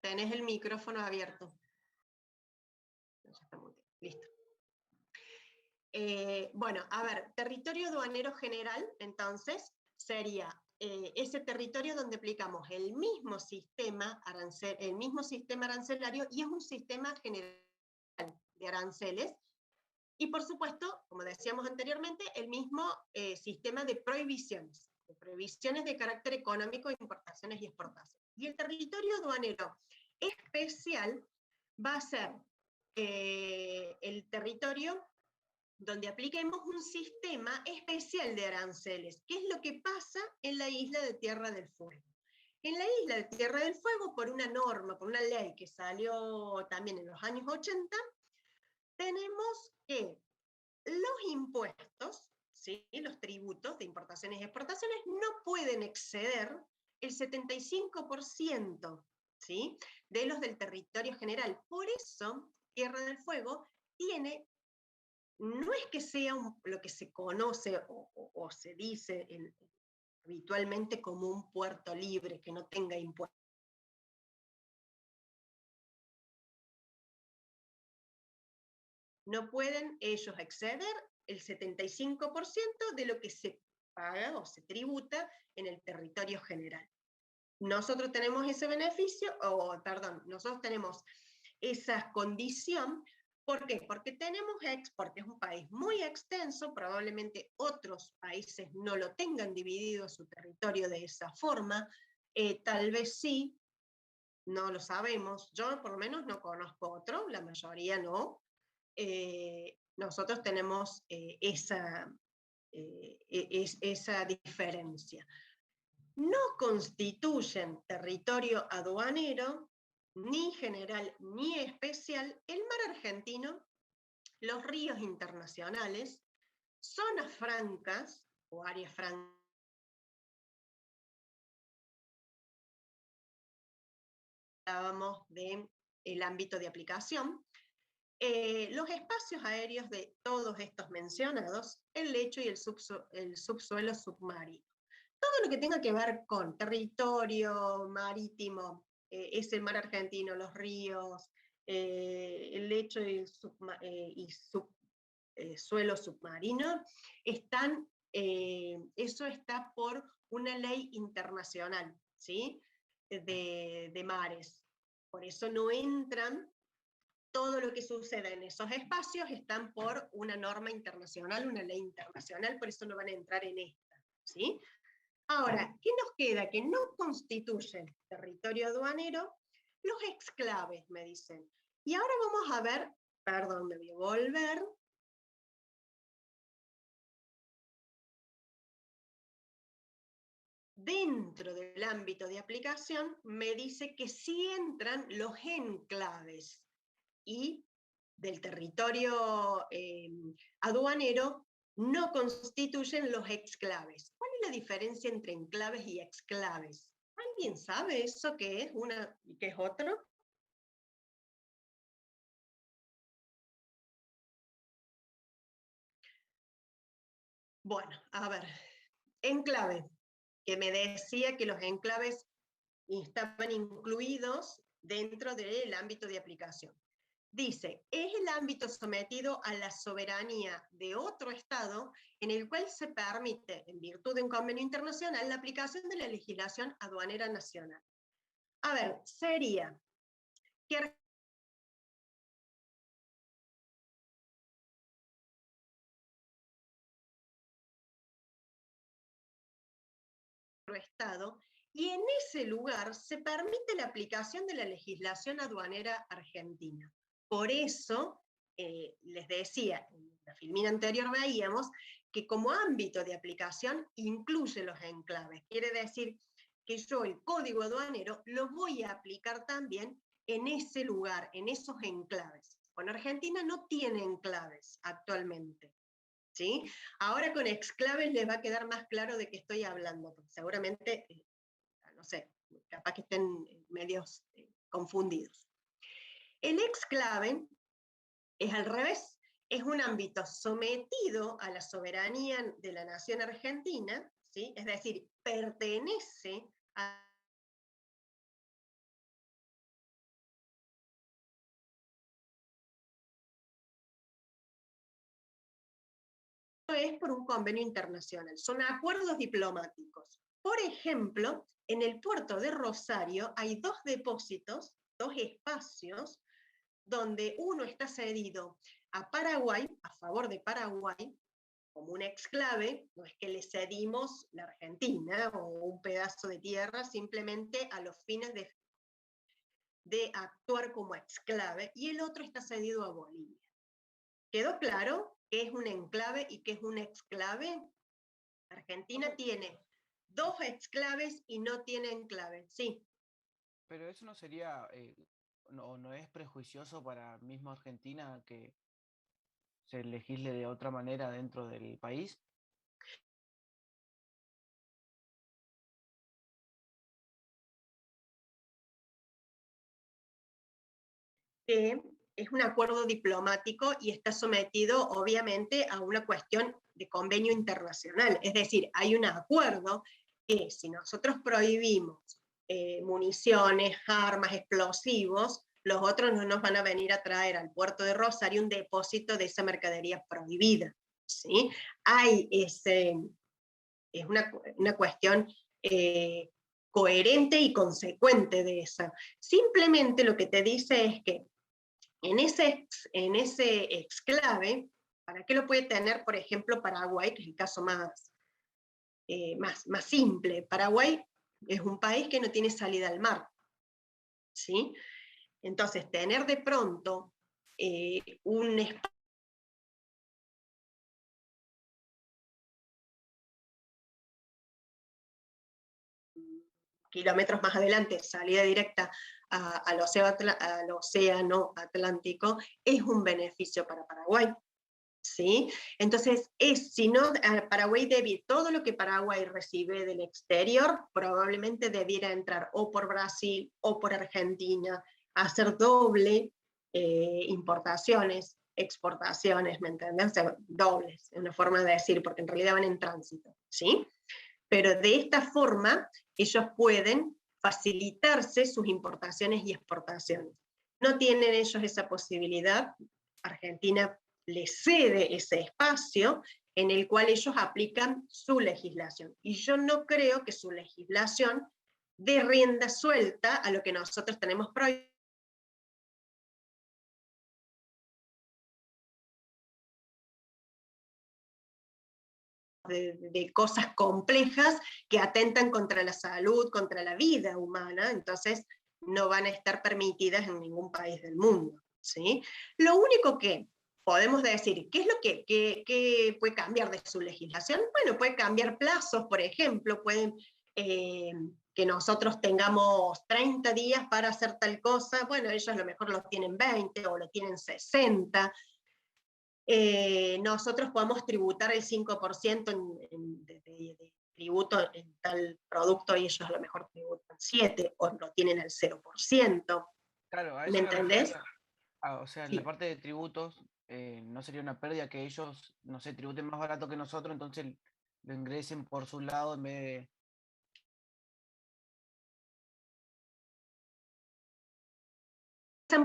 Tenés el micrófono abierto. Listo. Bueno, a ver, territorio aduanero general, entonces, sería ese territorio donde aplicamos el mismo sistema arancelario y es un sistema general de aranceles. Y por supuesto, como decíamos anteriormente, el mismo sistema de prohibiciones de carácter económico, importaciones y exportaciones. Y el territorio aduanero especial va a ser el territorio donde apliquemos un sistema especial de aranceles, que es lo que pasa en la isla de Tierra del Fuego. En la isla de Tierra del Fuego, por una norma, por una ley que salió también en los años 80, tenemos que los impuestos, ¿sí?, los tributos de importaciones y exportaciones, no pueden exceder el 75%, ¿sí?, de los del territorio general. Por eso, Tierra del Fuego tiene, no es que sea lo que se conoce o se dice habitualmente como un puerto libre, que no tenga impuestos. No pueden ellos exceder el 75% de lo que se paga o se tributa en el territorio general. Nosotros tenemos ese beneficio, nosotros tenemos esa condición. ¿Por qué? Porque tenemos porque es un país muy extenso, probablemente otros países no lo tengan dividido su territorio de esa forma, tal vez sí, no lo sabemos, yo por lo menos no conozco otro, la mayoría no. Nosotros tenemos esa diferencia. No constituyen territorio aduanero, ni general ni especial, el mar argentino, los ríos internacionales, zonas francas o áreas francas, hablábamos del ámbito de aplicación, los espacios aéreos de todos estos mencionados, el lecho y el subsuelo submarino. Todo lo que tenga que ver con territorio marítimo, es el mar argentino, los ríos, el lecho y suelo submarino, eso está por una ley internacional, ¿sí?, de mares. Por eso no entran. Todo lo que suceda en esos espacios están por una norma internacional, una ley internacional, por eso no van a entrar en esta, ¿sí? Ahora, ¿qué nos queda? Que no constituyen territorio aduanero los exclaves, me dicen. Y ahora vamos a ver, perdón, me voy a volver. dentro del ámbito de aplicación me dice que sí entran los enclaves y del territorio aduanero no constituyen los exclaves. ¿Cuál es la diferencia entre enclaves y exclaves? ¿Alguien sabe eso qué es una y qué es otro? Bueno, a ver, enclave, que me decía que los enclaves estaban incluidos dentro del ámbito de aplicación. Dice, es el ámbito sometido a la soberanía de otro Estado en el cual se permite, en virtud de un convenio internacional, la aplicación de la legislación aduanera nacional. A ver, sería que otro Estado, y en ese lugar se permite la aplicación de la legislación aduanera argentina. Por eso, les decía, en la filmina anterior veíamos que como ámbito de aplicación incluye los enclaves. Quiere decir que yo el código aduanero lo voy a aplicar también en ese lugar, en esos enclaves. Bueno, Argentina no tiene enclaves actualmente. ¿Sí? Ahora con exclaves les va a quedar más claro de qué estoy hablando, porque seguramente, no sé, capaz que estén medios confundidos. El exclave es al revés, es un ámbito sometido a la soberanía de la nación argentina, ¿sí? Es decir, pertenece a es por un convenio internacional, son acuerdos diplomáticos. Por ejemplo, en el puerto de Rosario hay dos depósitos, dos espacios, donde uno está cedido a Paraguay, a favor de Paraguay, como un exclave, no es que le cedimos la Argentina o un pedazo de tierra, simplemente a los fines de actuar como exclave, y el otro está cedido a Bolivia. ¿Quedó claro qué es un enclave y qué es un exclave? Argentina tiene dos exclaves y no tiene enclave, sí. Pero eso no sería, no es prejuicioso para misma Argentina que se legisle de otra manera dentro del país. Es un acuerdo diplomático y está sometido obviamente a una cuestión de convenio internacional. Es decir, hay un acuerdo que si nosotros prohibimos municiones, armas, explosivos, los otros no nos van a venir a traer al puerto de Rosario un depósito de esa mercadería prohibida. ¿Sí? Hay es una cuestión coherente y consecuente de esa. Simplemente lo que te dice es que en ese exclave, ¿para qué lo puede tener, por ejemplo, Paraguay, que es el caso más simple? Paraguay es un país que no tiene salida al mar, ¿sí? Entonces, tener de pronto un espacio kilómetros más adelante, salida directa al océano Atlántico, es un beneficio para Paraguay. ¿Sí? Entonces, si no, Paraguay todo lo que Paraguay recibe del exterior probablemente debiera entrar o por Brasil o por Argentina, hacer doble importaciones, exportaciones, ¿me entiendes? O sea, dobles, es una forma de decir, porque en realidad van en tránsito, ¿sí? Pero de esta forma ellos pueden facilitarse sus importaciones y exportaciones. No tienen ellos esa posibilidad. Argentina les cede ese espacio en el cual ellos aplican su legislación. Y yo no creo que su legislación dé rienda suelta a lo que nosotros tenemos prohibido. De cosas complejas que atentan contra la salud, contra la vida humana, entonces no van a estar permitidas en ningún país del mundo, ¿sí? Lo único que podemos decir, ¿qué es lo que puede cambiar de su legislación? Bueno, puede cambiar plazos, por ejemplo, pueden que nosotros tengamos 30 días para hacer tal cosa, bueno, ellos a lo mejor lo tienen 20 o lo tienen 60. Nosotros podemos tributar el 5% de tributo en tal producto y ellos a lo mejor tributan 7 o lo tienen al 0%. Claro, a ¿Me eso me entendés? refería. O sea, en Sí. la parte de tributos, no sería una pérdida que ellos, no sé, tributen más barato que nosotros, entonces lo ingresen por su lado en vez de...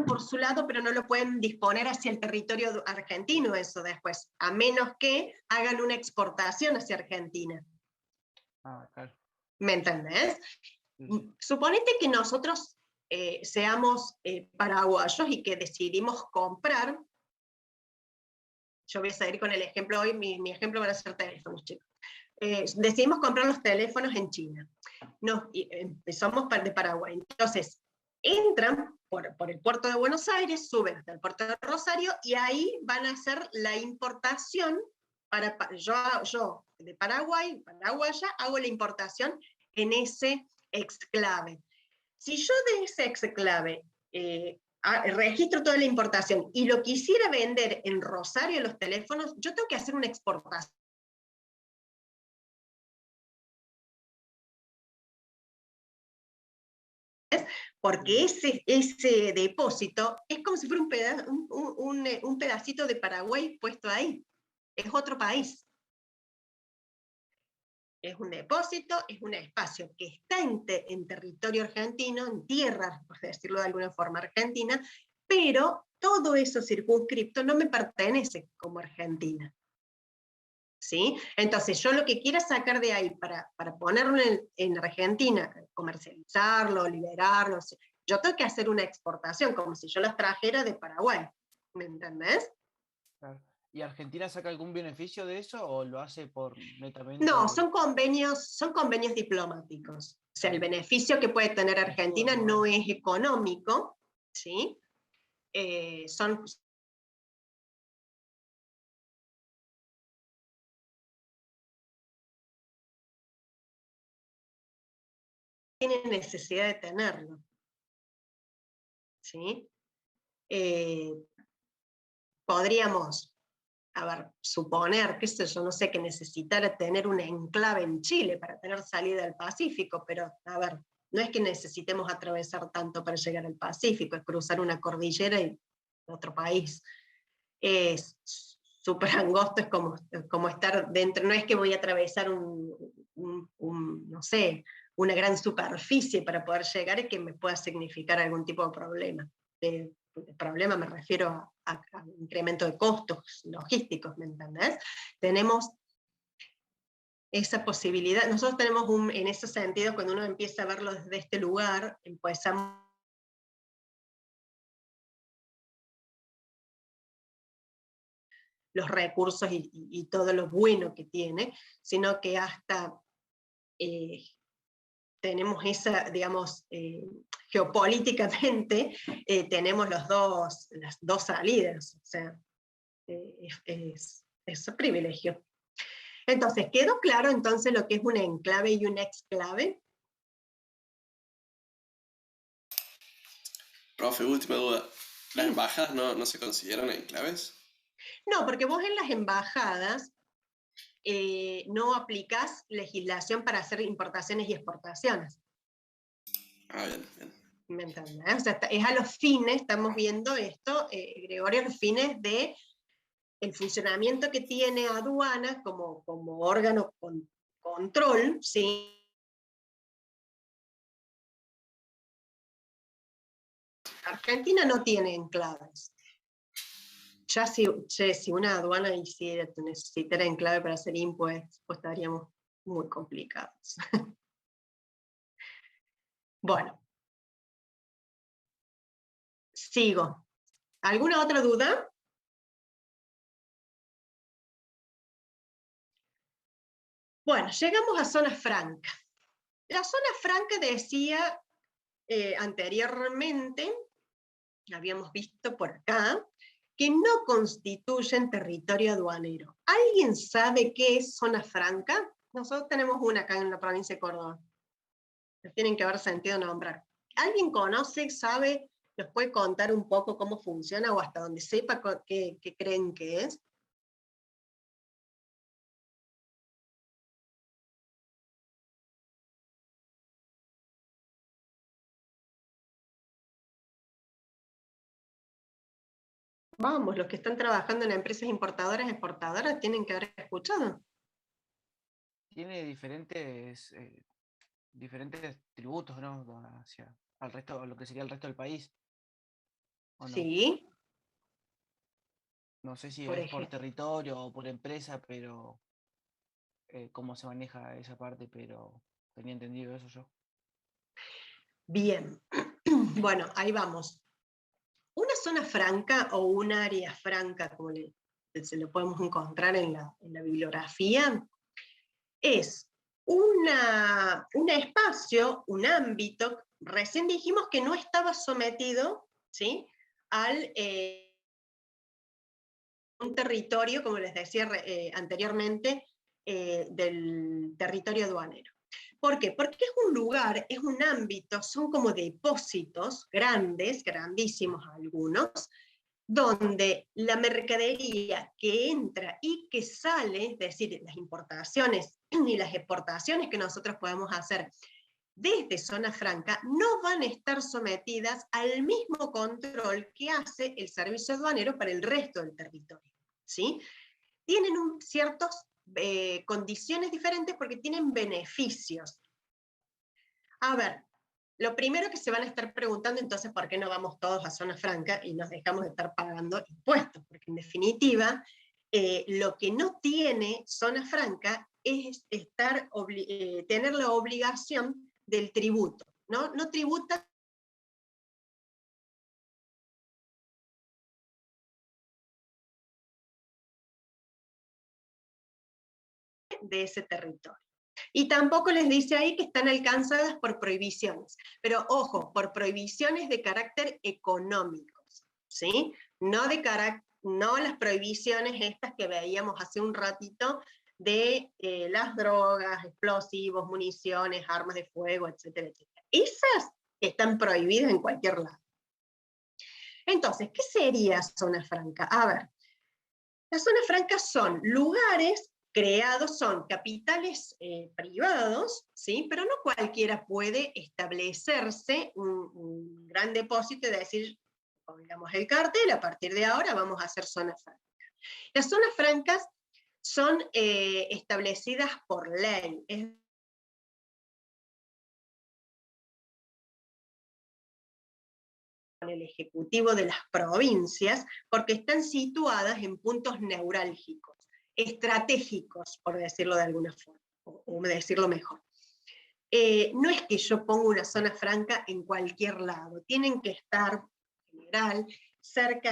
Por su lado, pero no lo pueden disponer hacia el territorio argentino eso después, a menos que hagan una exportación hacia Argentina. Ah, claro. ¿Me entendés? Sí. Suponete que nosotros seamos paraguayos y que decidimos comprar, yo voy a seguir con el ejemplo hoy, mi ejemplo van a ser teléfonos, chicos. Decidimos comprar los teléfonos en China. Somos de Paraguay. Entonces, entran por el puerto de Buenos Aires, suben hasta el puerto de Rosario y ahí van a hacer la importación. Yo de Paraguay, paraguaya, hago la importación en ese exclave. Si yo de ese exclave registro toda la importación y lo quisiera vender en Rosario los teléfonos, yo tengo que hacer una exportación. Porque ese depósito es como si fuera un pedacito de Paraguay puesto ahí. Es otro país. Es un depósito, es un espacio que está en territorio argentino, en tierra, por decirlo de alguna forma, argentina, pero todo eso circunscripto no me pertenece como Argentina. ¿Sí? Entonces yo lo que quiera sacar de ahí para ponerlo en Argentina, comercializarlo, liberarlo, yo tengo que hacer una exportación, como si yo las trajera de Paraguay, ¿me entendés? Claro. ¿Y Argentina saca algún beneficio de eso o lo hace por netamente? No, son convenios diplomáticos. O sea, el beneficio que puede tener Argentina no es económico, ¿sí? Son tiene necesidad de tenerlo, ¿sí? Podríamos, a ver, suponer, qué sé yo, no sé, que necesitara tener un enclave en Chile para tener salida al Pacífico, pero, a ver, no es que necesitemos atravesar tanto para llegar al Pacífico, es cruzar una cordillera y otro país. Es súper angosto, es como estar dentro, no es que voy a atravesar no sé, una gran superficie para poder llegar y que me pueda significar algún tipo de problema. De problema me refiero a incremento de costos logísticos, ¿me entendés? Tenemos esa posibilidad, nosotros tenemos en ese sentido, cuando uno empieza a verlo desde este lugar, empezamos los recursos y todo lo bueno que tiene, sino que hasta tenemos esa, digamos, geopolíticamente, tenemos las dos salidas, o sea, es un privilegio. Entonces, ¿quedó claro entonces lo que es un enclave y un exclave? Profe, última duda. ¿Las embajadas no se consideran enclaves? No, porque vos en las embajadas no aplicás legislación para hacer importaciones y exportaciones. Ah, bien, bien. ¿Me entendés? O sea, es a los fines, estamos viendo esto, Gregorio, a los fines de el funcionamiento que tiene aduana como órgano con control, ¿sí? Argentina no tiene enclaves. Ya si una aduana necesitara enclave para hacer impuestos, pues estaríamos muy complicados. Bueno. Sigo. ¿Alguna otra duda? Bueno, llegamos a zona franca. La zona franca decía anteriormente, habíamos visto por acá, que no constituyen territorio aduanero. ¿Alguien sabe qué es zona franca? Nosotros tenemos una acá en la provincia de Córdoba. los tienen que haber sentido nombrar. ¿Alguien conoce, sabe, nos puede contar un poco cómo funciona o hasta donde sepa qué creen que es? Vamos, los que están trabajando en empresas importadoras, exportadoras, tienen que haber escuchado. Tiene diferentes tributos, ¿no? Hacia al resto, lo que sería el resto del país. ¿O no? Sí, No sé si por es por ejemplo. territorio o por empresa, pero cómo se maneja esa parte, pero tenía entendido eso yo. Bien, bueno, ahí vamos. Una zona franca o un área franca, como se lo podemos encontrar en la bibliografía, es un espacio, un ámbito, recién dijimos que no estaba sometido, ¿sí?, al un territorio, como les decía anteriormente, del territorio aduanero. ¿Por qué? Porque es un lugar, es un ámbito, son como depósitos grandes, grandísimos algunos, donde la mercadería que entra y que sale, es decir, las importaciones y las exportaciones que nosotros podemos hacer desde zona franca, no van a estar sometidas al mismo control que hace el servicio aduanero para el resto del territorio, ¿sí? Tienen ciertas condiciones diferentes porque tienen beneficios. A ver, lo primero que se van a estar preguntando, entonces, ¿por qué no vamos todos a zona franca y nos dejamos de estar pagando impuestos? Porque en definitiva, lo que no tiene zona franca es tener la obligación del tributo, ¿no? No tributa de ese territorio. Y tampoco les dice ahí que están alcanzadas por prohibiciones. Pero ojo, por prohibiciones de carácter económico, ¿sí? No las prohibiciones estas que veíamos hace un ratito de las drogas, explosivos, municiones, armas de fuego, etcétera, etcétera. Esas están prohibidas en cualquier lado. Entonces, ¿qué sería zona franca? A ver, las zonas francas son lugares creados, son capitales privados, ¿sí? Pero no cualquiera puede establecerse un gran depósito y decir, pongamos el cartel, a partir de ahora vamos a hacer zonas francas. Las zonas francas son establecidas por ley, es el ejecutivo de las provincias, porque están situadas en puntos neurálgicos, estratégicos, por decirlo de alguna forma, o decirlo mejor. No es que yo ponga una zona franca en cualquier lado, tienen que estar, en general,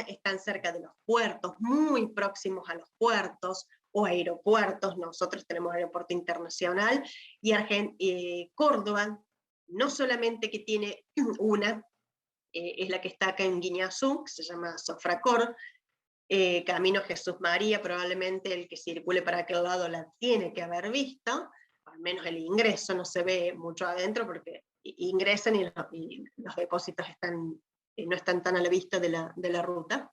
están cerca de los puertos, muy próximos a los puertos o aeropuertos. Nosotros tenemos aeropuerto internacional, y Córdoba, no solamente que tiene una, es la que está acá en Guiñazú, que se llama Sofracor, Camino Jesús María, probablemente el que circule para aquel lado la tiene que haber visto, al menos el ingreso no se ve mucho adentro porque ingresan y los depósitos no están tan a la vista de la ruta.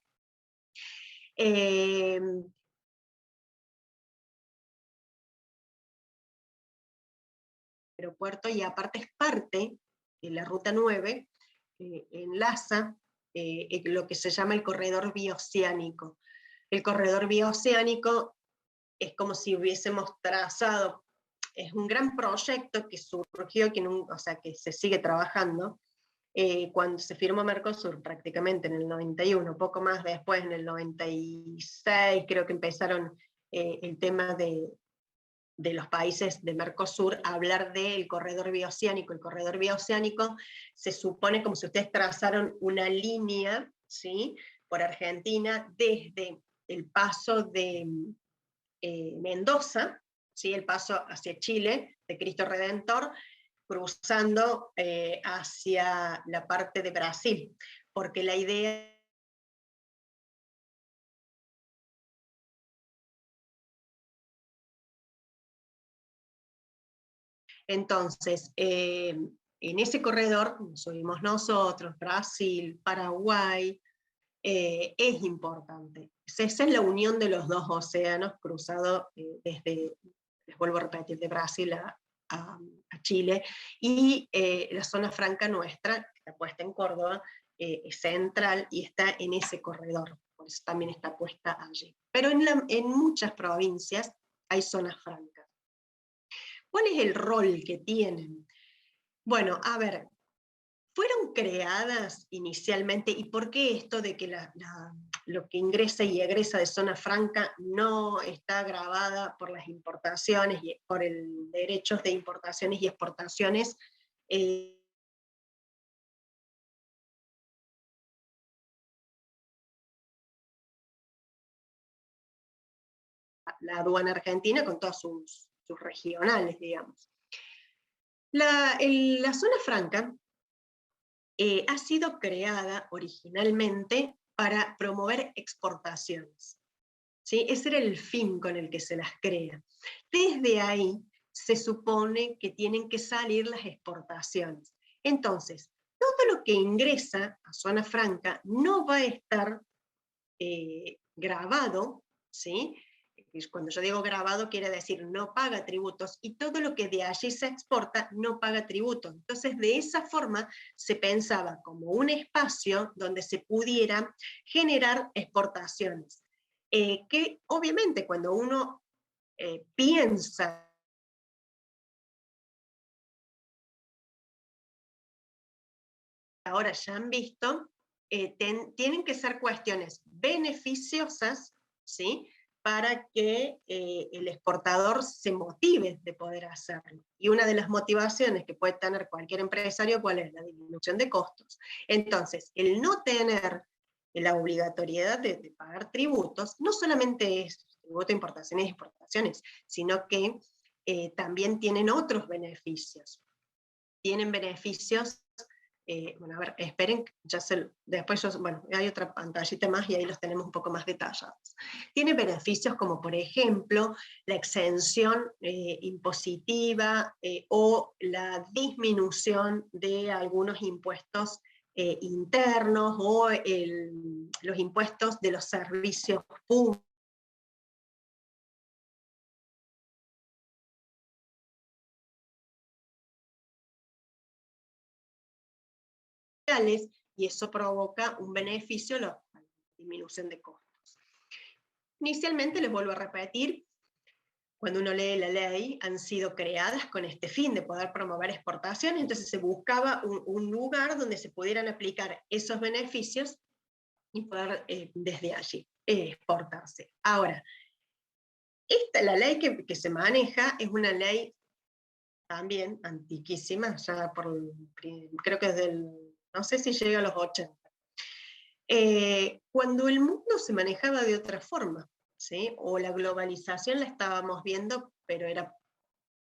Aeropuerto, y aparte es parte de la ruta 9, enlaza lo que se llama el corredor bioceánico. El corredor bioceánico es como si hubiésemos trazado, es un gran proyecto que surgió, o sea, que se sigue trabajando, cuando se firmó Mercosur, prácticamente en el 91, poco más después, en el 96, creo que empezaron el tema de los países de Mercosur a hablar del corredor bioceánico. El corredor bioceánico se supone como si ustedes trazaron una línea, ¿sí?, por Argentina, desde el paso de Mendoza, ¿sí?, el paso hacia Chile, de Cristo Redentor, cruzando hacia la parte de Brasil, porque la idea entonces, en ese corredor subimos nosotros, Brasil, Paraguay, es importante. Esa es la unión de los dos océanos cruzados desde, les vuelvo a repetir, de Brasil a Chile, y la zona franca nuestra, que está puesta en Córdoba, es central y está en ese corredor, por eso también está puesta allí. Pero en muchas provincias hay zonas francas. ¿Cuál es el rol que tienen? Bueno, a ver, fueron creadas inicialmente, ¿y por qué esto de que lo que ingresa y egresa de zona franca no está grabada por las importaciones, y por el derechos de importaciones y exportaciones? La aduana argentina con todas sus regionales, digamos. La zona franca ha sido creada originalmente para promover exportaciones, ¿sí? Ese era el fin con el que se las crea. Desde ahí se supone que tienen que salir las exportaciones. Entonces, todo lo que ingresa a zona franca no va a estar grabado, ¿sí? Cuando yo digo grabado quiere decir no paga tributos, y todo lo que de allí se exporta no paga tributos. Entonces de esa forma se pensaba como un espacio donde se pudiera generar exportaciones, que obviamente cuando uno piensa ahora ya han visto, tienen que ser cuestiones beneficiosas, ¿sí?, para que el exportador se motive de poder hacerlo. Y una de las motivaciones que puede tener cualquier empresario, ¿cuál es? La disminución de costos. Entonces, el no tener la obligatoriedad de pagar tributos, no solamente es tributo de importaciones y exportaciones, sino que también tienen otros beneficios. Tienen beneficios. Bueno, a ver, esperen, después bueno, hay otra pantallita más y ahí los tenemos un poco más detallados. Tiene beneficios como, por ejemplo, la exención impositiva o la disminución de algunos impuestos internos o los impuestos de los servicios públicos. Y eso provoca un beneficio, la disminución de costos. Inicialmente, les vuelvo a repetir, cuando uno lee la ley, han sido creadas con este fin de poder promover exportaciones, entonces se buscaba un lugar donde se pudieran aplicar esos beneficios y poder desde allí exportarse. Ahora, la ley que se maneja es una ley también antiquísima, ya creo que es no sé si llega a los 80. Cuando el mundo se manejaba de otra forma, ¿sí? O la globalización la estábamos viendo, pero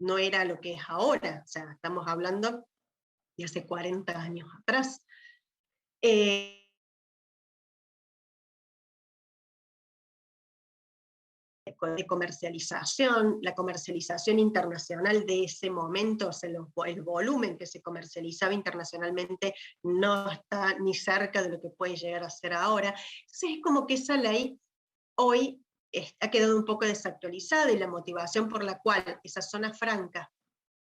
no era lo que es ahora, o sea, estamos hablando de hace 40 años atrás. De comercialización, la comercialización internacional de ese momento, o sea, el volumen que se comercializaba internacionalmente no está ni cerca de lo que puede llegar a ser ahora. Entonces es como que esa ley hoy ha quedado un poco desactualizada, y la motivación por la cual esas zonas francas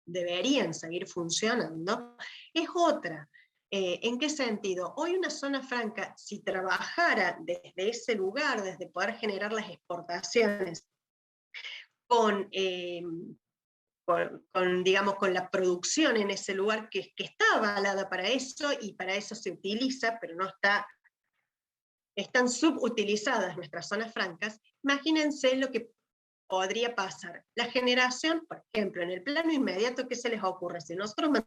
deberían seguir funcionando es otra. ¿En qué sentido? Hoy una zona franca, si trabajara desde ese lugar, desde poder generar las exportaciones digamos, con la producción en ese lugar que está avalada para eso, y para eso se utiliza, pero no están subutilizadas nuestras zonas francas, imagínense lo que podría pasar. La generación, por ejemplo, en el plano inmediato, ¿qué se les ocurre? Si nosotros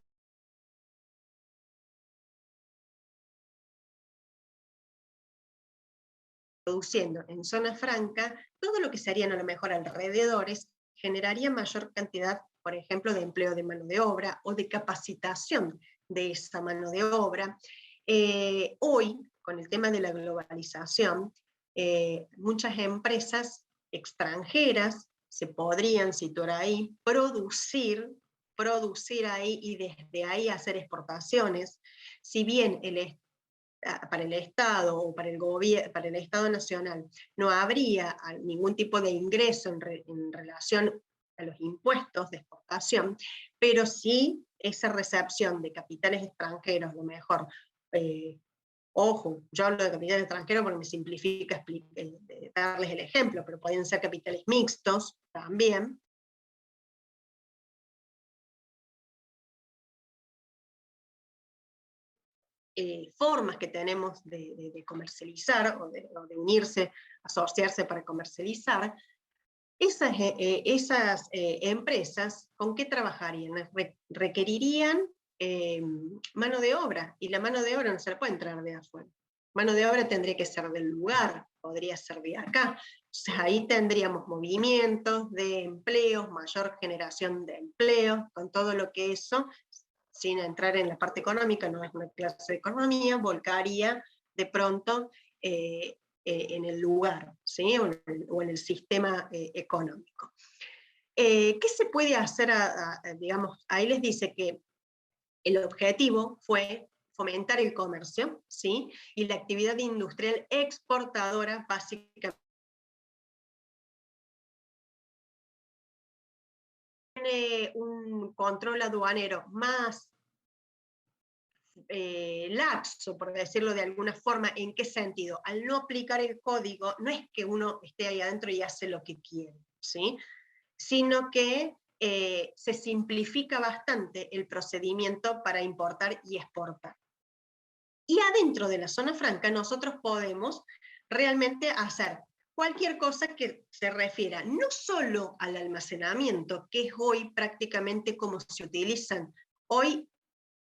produciendo en zona franca, todo lo que se harían a lo mejor alrededores generaría mayor cantidad, por ejemplo, de empleo de mano de obra o de capacitación de esa mano de obra. Hoy, con el tema de la globalización, muchas empresas extranjeras se podrían situar ahí, producir producir ahí y desde ahí hacer exportaciones, si bien para el Estado o para el Estado Nacional no habría ningún tipo de ingreso en relación a los impuestos de exportación, pero sí esa recepción de capitales extranjeros, a lo mejor, ojo, yo hablo de capitales extranjeros porque me simplifica darles el ejemplo, pero pueden ser capitales mixtos también, formas que tenemos de comercializar o de unirse, asociarse para comercializar, esas empresas, ¿con qué trabajarían? Requerirían mano de obra, y la mano de obra no se la puede entrar de afuera. Mano de obra tendría que ser del lugar, podría ser de acá. Entonces ahí tendríamos movimientos de empleos, mayor generación de empleos, con todo lo que eso, sin entrar en la parte económica, no es una clase de economía, volcaría de pronto en el lugar, ¿sí? o en el sistema económico. ¿Qué se puede hacer? Digamos, ahí les dice que el objetivo fue fomentar el comercio, ¿sí? Y la actividad industrial exportadora, básicamente. Tiene un control aduanero más laxo, por decirlo de alguna forma. ¿En qué sentido? Al no aplicar el código, no es que uno esté ahí adentro y hace lo que quiere, ¿sí? Sino que se simplifica bastante el procedimiento para importar y exportar. Y adentro de la zona franca nosotros podemos realmente hacer cualquier cosa que se refiera no solo al almacenamiento, que es hoy prácticamente como se utilizan. Hoy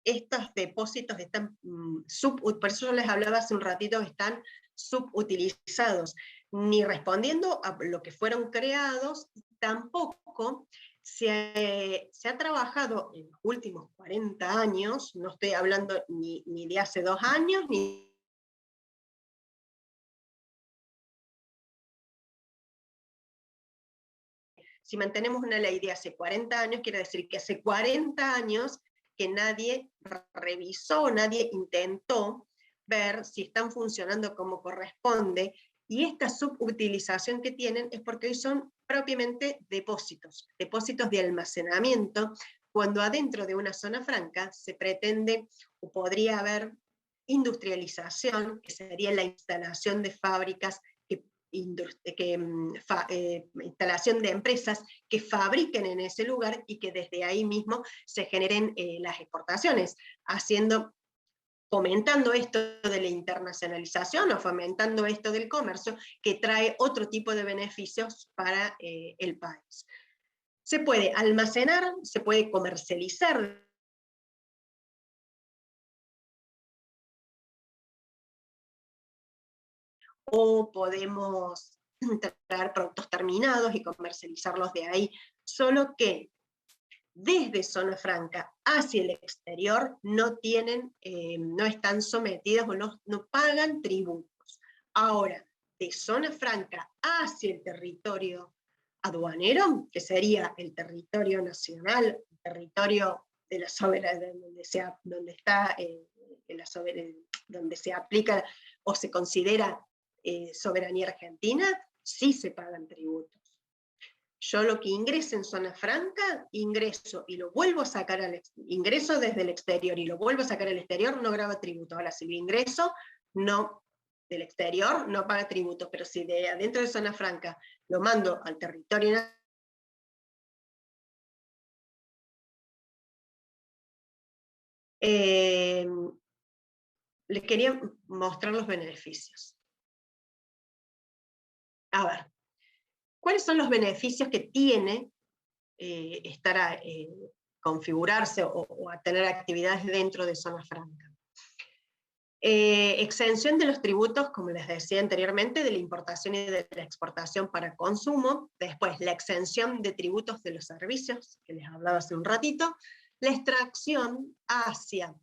estos depósitos están, por eso yo les hablaba hace un ratito, están subutilizados, ni respondiendo a lo que fueron creados, tampoco se ha trabajado en los últimos 40 años, no estoy hablando ni de hace 2 años, ni si mantenemos una ley de hace 40 años, quiere decir que hace 40 años que nadie revisó, nadie intentó ver si están funcionando como corresponde, y esta subutilización que tienen es porque hoy son propiamente depósitos de almacenamiento, cuando adentro de una zona franca se pretende o podría haber industrialización, que sería la instalación de fábricas, instalación de empresas que fabriquen en ese lugar y que desde ahí mismo se generen las exportaciones, fomentando esto de la internacionalización o fomentando esto del comercio, que trae otro tipo de beneficios para el país. Se puede almacenar, se puede comercializar. O podemos traer productos terminados y comercializarlos de ahí, solo que desde zona franca hacia el exterior no están sometidos o no pagan tributos. Ahora, de zona franca hacia el territorio aduanero, que sería el territorio nacional, el territorio de la soberanía, donde se aplica o se considera soberanía argentina, sí se pagan tributos. Yo lo que ingreso en zona franca, ingreso y lo vuelvo a sacar ingreso desde el exterior y lo vuelvo a sacar al exterior, no graba tributo. Ahora, si lo ingreso del exterior, no paga tributo, pero si de adentro de zona franca lo mando al territorio nacional, les quería mostrar los beneficios. A ver, ¿cuáles son los beneficios que tiene configurarse o a tener actividades dentro de zona franca? Exención de los tributos, como les decía anteriormente, de la importación y de la exportación para consumo. Después, la exención de tributos de los servicios, que les hablaba hace un ratito. La extracción hacia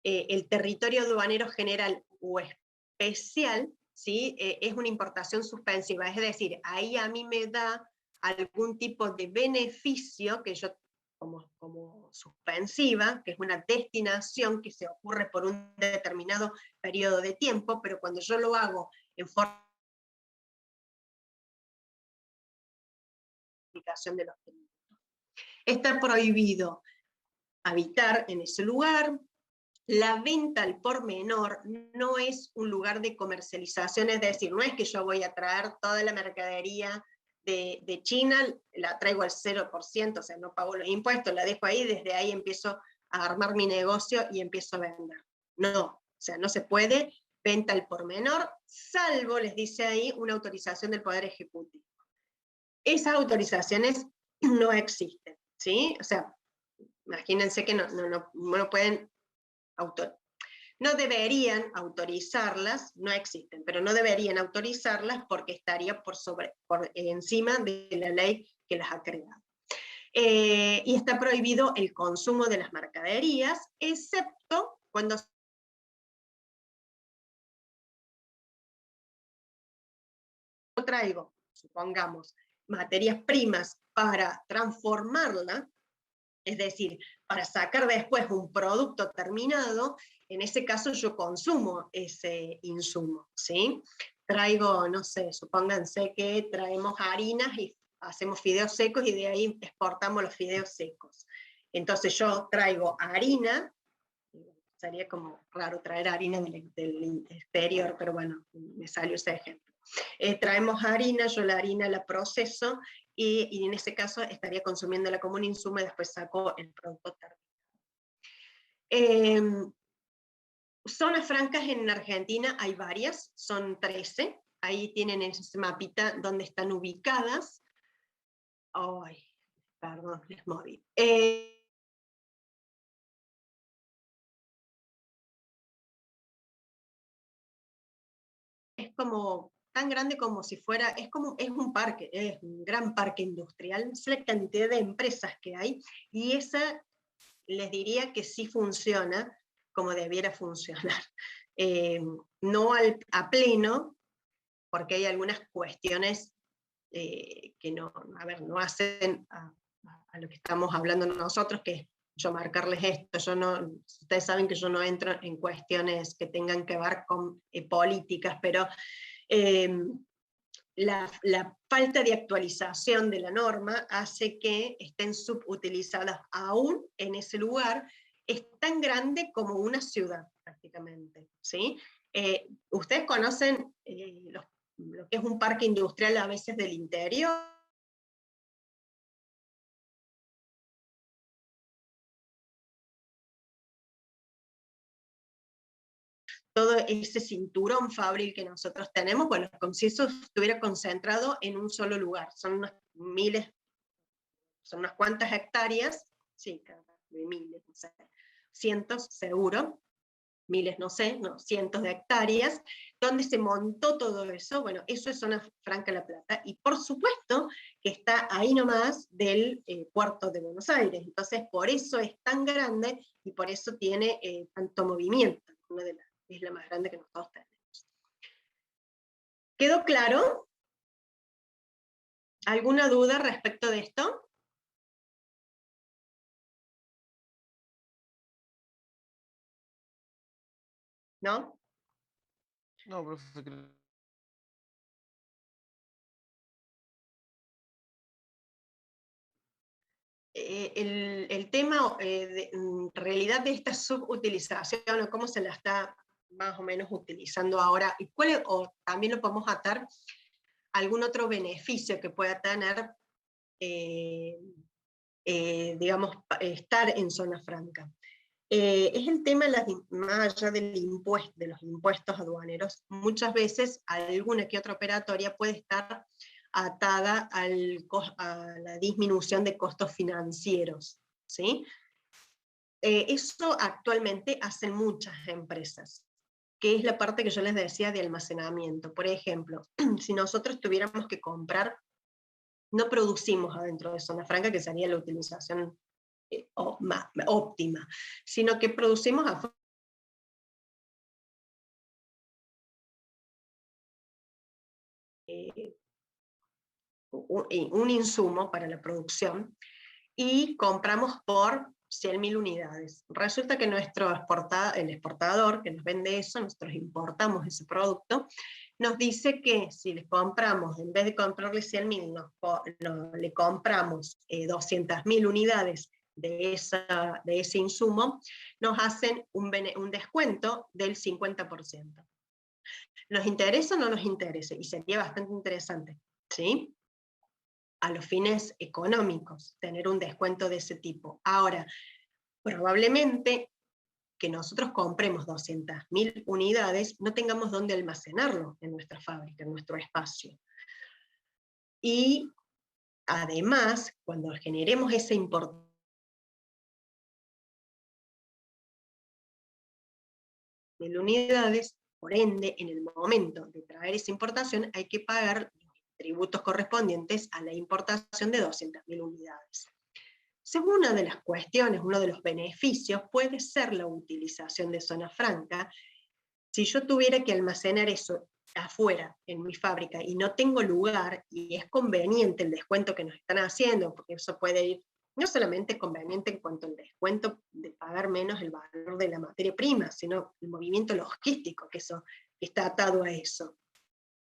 el territorio aduanero general o especial, ¿sí? Es una importación suspensiva, es decir, ahí a mí me da algún tipo de beneficio que yo como suspensiva, que es una destinación que se ocurre por un determinado periodo de tiempo, pero cuando yo lo hago en forma de aplicación de los tributos. Está prohibido habitar en ese lugar. La venta al por menor no es un lugar de comercialización, es decir, no es que yo voy a traer toda la mercadería de China, la traigo al 0%, o sea, no pago los impuestos, la dejo ahí, desde ahí empiezo a armar mi negocio y empiezo a vender. No, o sea, no se puede venta al por menor, salvo, les dice ahí, una autorización del Poder Ejecutivo. Esas autorizaciones no existen, ¿sí? O sea, imagínense que no pueden no deberían autorizarlas, no existen, pero no deberían autorizarlas porque estaría por encima de la ley que las ha creado. Y está prohibido el consumo de las mercaderías, excepto cuando traigo, supongamos, materias primas para transformarla, es decir, para sacar después un producto terminado, en ese caso yo consumo ese insumo, ¿sí? Traigo, no sé, supónganse que traemos harinas y hacemos fideos secos y de ahí exportamos los fideos secos. Entonces yo traigo harina, sería como raro traer harina del exterior, pero bueno, me salió ese ejemplo. Traemos harina, yo la harina la proceso, y en ese caso estaría consumiéndola como un insumo y después saco el producto terminado. Zonas francas en Argentina hay varias, son 13, ahí tienen en ese mapita donde están ubicadas. Ay, perdón, les moví. Es como tan grande como si fuera, es un parque, es un gran parque industrial, es la cantidad de empresas que hay, y esa les diría que sí funciona como debiera funcionar. No a pleno, porque hay algunas cuestiones que no hacen a lo que estamos hablando nosotros, que es yo marcarles esto. Ustedes saben que yo no entro en cuestiones que tengan que ver con políticas, pero la falta de actualización de la norma hace que estén subutilizadas aún en ese lugar. Es tan grande como una ciudad, prácticamente, ¿sí? ¿Ustedes conocen lo que es un parque industrial a veces del interior? Todo ese cinturón fabril que nosotros tenemos, bueno, como si eso estuviera concentrado en un solo lugar. Son unas cuantas hectáreas, sí, miles, no sé, cientos seguro, miles no sé, no, cientos de hectáreas, donde se montó todo eso. Bueno, eso es Zona Franca La Plata, y por supuesto que está ahí nomás del puerto de Buenos Aires. Entonces, por eso es tan grande y por eso tiene tanto movimiento, una de las islas más grandes que nosotros tenemos. ¿Quedó claro? ¿Alguna duda respecto de esto? ¿No? No, profe, el tema en realidad de esta subutilización, o cómo se la está más o menos utilizando ahora, y o también lo podemos atar a algún otro beneficio que pueda tener, digamos, estar en zona franca. Es el tema, más allá de los impuestos aduaneros, muchas veces alguna que otra operatoria puede estar atada a la disminución de costos financieros, ¿sí? Eso actualmente hacen muchas empresas, que es la parte que yo les decía de almacenamiento. Por ejemplo, si nosotros tuviéramos que comprar, no producimos adentro de zona franca, que sería la utilización óptima, sino que producimos afuera. Un insumo para la producción, y compramos por 100.000 unidades. Resulta que el exportador que nos vende eso, nosotros importamos ese producto, nos dice que si les compramos, en vez de comprarle 100.000, le compramos 200.000 unidades de ese insumo, nos hacen un descuento del 50%. ¿Nos interesa o no nos interesa? Y sería bastante interesante, ¿sí? A los fines económicos, tener un descuento de ese tipo. Ahora, probablemente que nosotros compremos 200.000 unidades, no tengamos dónde almacenarlo en nuestra fábrica, en nuestro espacio. Y además, cuando generemos esa importación, de unidades, por ende, en el momento de traer esa importación hay que pagar los tributos correspondientes a la importación de 200.000 unidades. Según una de las cuestiones, uno de los beneficios puede ser la utilización de zona franca. Si yo tuviera que almacenar eso afuera, en mi fábrica, y no tengo lugar, y es conveniente el descuento que nos están haciendo, porque eso puede ir, no solamente conveniente en cuanto al descuento de pagar menos el valor de la materia prima, sino el movimiento logístico que está atado a eso.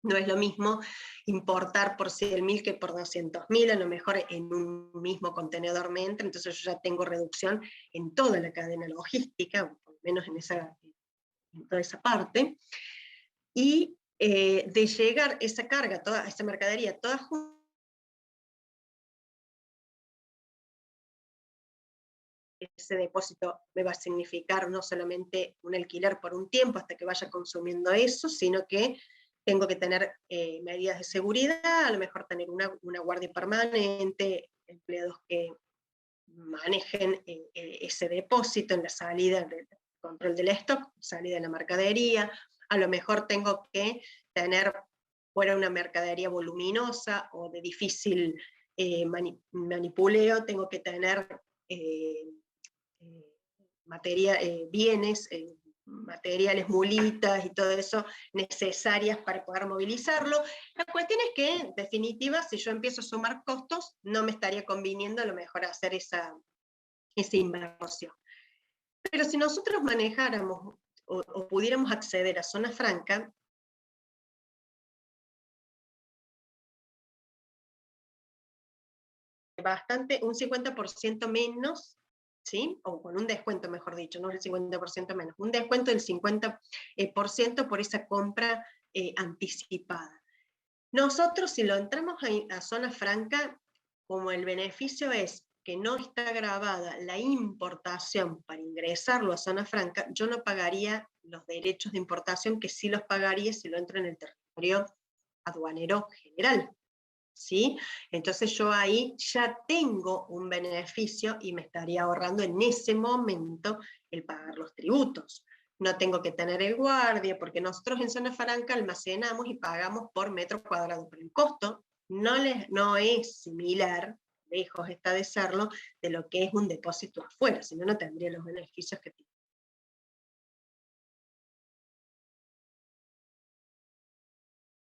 No es lo mismo importar por 100.000 que por 200.000, a lo mejor en un mismo contenedor me entra, entonces yo ya tengo reducción en toda la cadena logística, por lo menos en toda esa parte, y de llegar esa carga, toda esa mercadería, toda junta, ese depósito me va a significar no solamente un alquiler por un tiempo hasta que vaya consumiendo eso, sino que tengo que tener medidas de seguridad, a lo mejor tener una guardia permanente, empleados que manejen ese depósito en la salida del control del stock, salida de la mercadería, a lo mejor tengo que tener fuera una mercadería voluminosa o de difícil manipuleo, tengo que tener bienes, materiales, mulitas y todo eso necesarias para poder movilizarlo. La cuestión es que, en definitiva, si yo empiezo a sumar costos, no me estaría conviniendo a lo mejor hacer esa inversión. Pero si nosotros manejáramos o pudiéramos acceder a zona franca, un 50% menos, ¿sí? O con un descuento, mejor dicho, no el 50% menos, un descuento del 50% por esa compra anticipada. Nosotros, si lo entramos a zona franca, como el beneficio es que no está grabada la importación para ingresarlo a zona franca, yo no pagaría los derechos de importación, que sí los pagaría si lo entro en el territorio aduanero general. ¿Sí? Entonces yo ahí ya tengo un beneficio y me estaría ahorrando en ese momento el pagar los tributos. No tengo que tener el guardia, porque nosotros en zona franca almacenamos y pagamos por metro cuadrado, pero el costo no es similar, lejos está de serlo, de lo que es un depósito afuera, si no, no tendría los beneficios que tiene.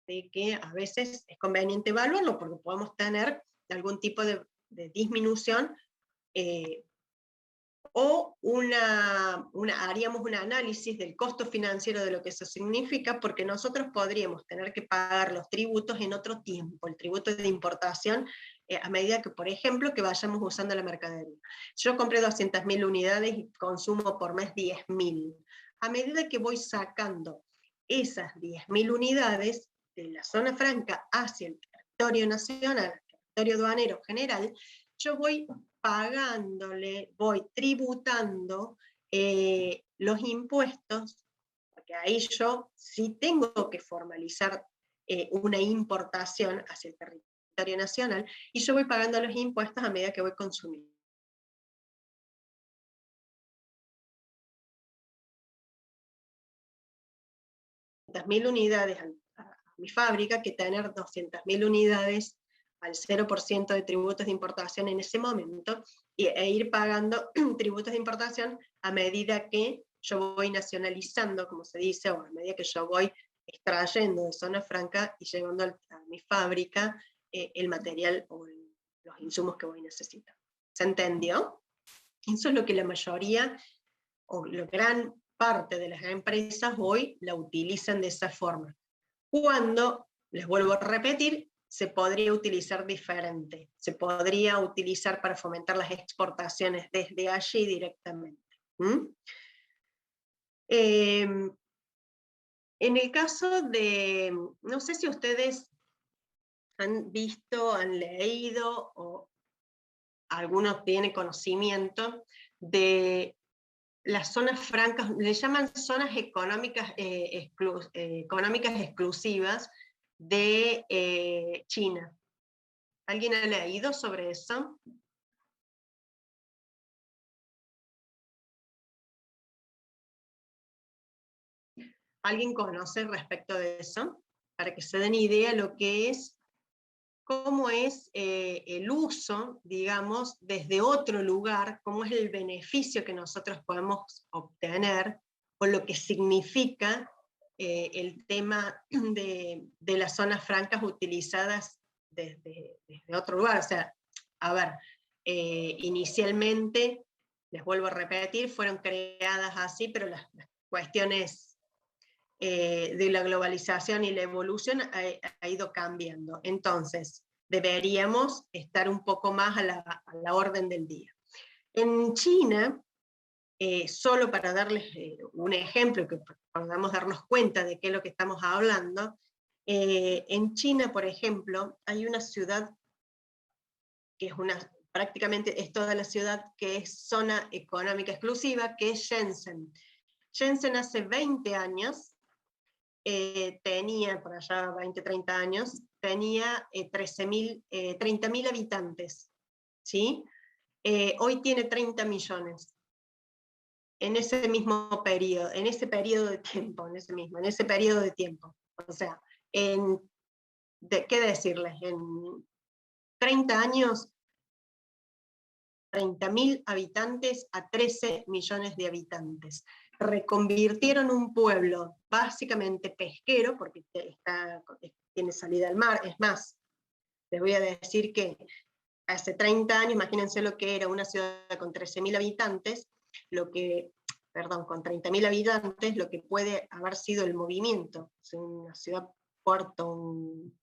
De que a veces es conveniente evaluarlo porque podemos tener algún tipo de disminución o haríamos un análisis del costo financiero de lo que eso significa, porque nosotros podríamos tener que pagar los tributos en otro tiempo, el tributo de importación, a medida que, por ejemplo, que vayamos usando la mercadería. Yo compré 200.000 unidades y consumo por mes 10.000. A medida que voy sacando esas 10.000 unidades de la zona franca hacia el territorio nacional, el territorio aduanero general, yo voy pagándole, voy tributando los impuestos, porque ahí yo sí tengo que formalizar una importación hacia el territorio nacional, y yo voy pagando los impuestos a medida que voy consumiendo. 200.000 unidades a mi fábrica que tener 200.000 unidades al 0% de tributos de importación en ese momento, e ir pagando tributos de importación a medida que yo voy nacionalizando, como se dice, o a medida que yo voy extrayendo de zona franca y llevando a mi fábrica el material o los insumos que voy necesitando. ¿Se entendió? Eso es lo que la mayoría, o la gran parte de las empresas hoy la utilizan de esa forma. Cuando, les vuelvo a repetir, se podría utilizar diferente. Se podría utilizar para fomentar las exportaciones desde allí directamente. En el caso de, no sé si ustedes han visto, han leído, o algunos tienen conocimiento de las zonas francas, le llaman zonas económicas, económicas exclusivas de China. ¿Alguien ha leído sobre eso? ¿Alguien conoce respecto de eso? Para que se den idea lo que es, cómo es el uso, digamos, desde otro lugar, cómo es el beneficio que nosotros podemos obtener, o lo que significa el tema de las zonas francas utilizadas desde otro lugar. O sea, a ver, inicialmente, les vuelvo a repetir, fueron creadas así, pero las cuestiones de la globalización y la evolución ha ido cambiando. Entonces, deberíamos estar un poco más a la orden del día. En China, solo para darles un ejemplo, que podamos darnos cuenta de qué es lo que estamos hablando, en China, por ejemplo, hay una ciudad que es prácticamente es toda la ciudad que es zona económica exclusiva, que es Shenzhen. Shenzhen hace 20 años, tenía, por allá 20, 30 años, tenía 30.000 habitantes, ¿sí? Hoy tiene 30 millones. En ese mismo periodo, en ese periodo de tiempo, en ese periodo de tiempo. O sea, ¿qué decirles? En 30 años, 30.000 habitantes a 13 millones de habitantes. Reconvirtieron un pueblo básicamente pesquero, porque tiene salida al mar. Es más, les voy a decir que hace 30 años, imagínense lo que era una ciudad con 13.000 habitantes, con 30.000 habitantes, lo que puede haber sido el movimiento. Es una ciudad, puerto, un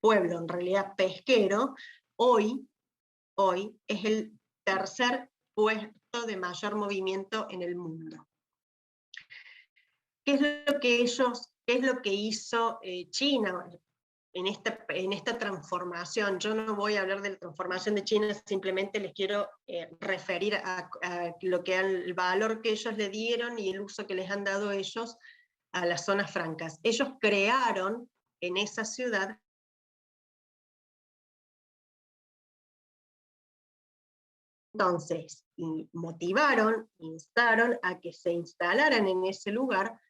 pueblo en realidad pesquero, hoy es el tercer puesto de mayor movimiento en el mundo. ¿Qué es lo que hizo China en esta transformación? Yo no voy a hablar de la transformación de China, simplemente les quiero referir a el valor que ellos le dieron y el uso que les han dado ellos a las zonas francas. Ellos crearon en esa ciudad entonces, y motivaron, instaron a que se instalaran en ese lugar,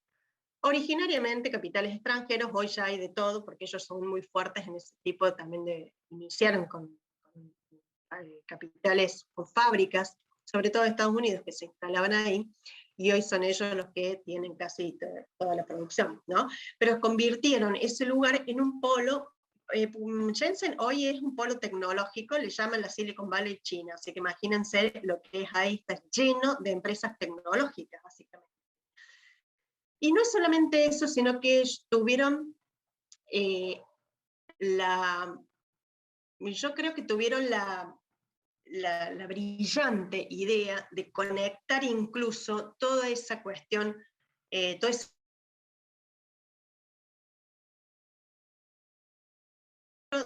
originariamente capitales extranjeros. Hoy ya hay de todo, porque ellos son muy fuertes en ese tipo también iniciaron con capitales, con fábricas, sobre todo de Estados Unidos, que se instalaban ahí, y hoy son ellos los que tienen casi toda la producción, ¿no? Pero convirtieron ese lugar en un polo. Shenzhen hoy es un polo tecnológico, le llaman la Silicon Valley China, así que imagínense lo que es ahí, está lleno de empresas tecnológicas, básicamente. Y no es solamente eso, sino que tuvieron yo creo que tuvieron la brillante idea de conectar incluso toda esa cuestión, todo ese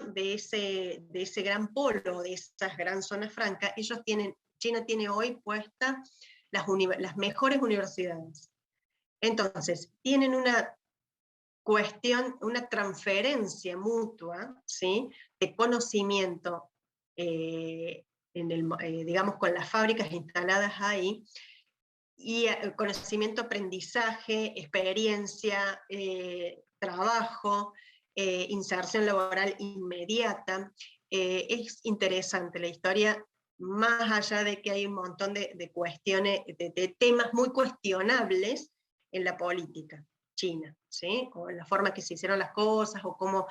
de ese gran polo, de esas gran zonas francas. China tiene hoy puestas las mejores universidades. Entonces, tienen una cuestión, una transferencia mutua, ¿sí?, de conocimiento, digamos, con las fábricas instaladas ahí, y conocimiento, aprendizaje, experiencia, trabajo, inserción laboral inmediata. Es interesante la historia, más allá de que hay un montón de cuestiones, de temas muy cuestionables en la política china, ¿sí? O en la forma que se hicieron las cosas, o cómo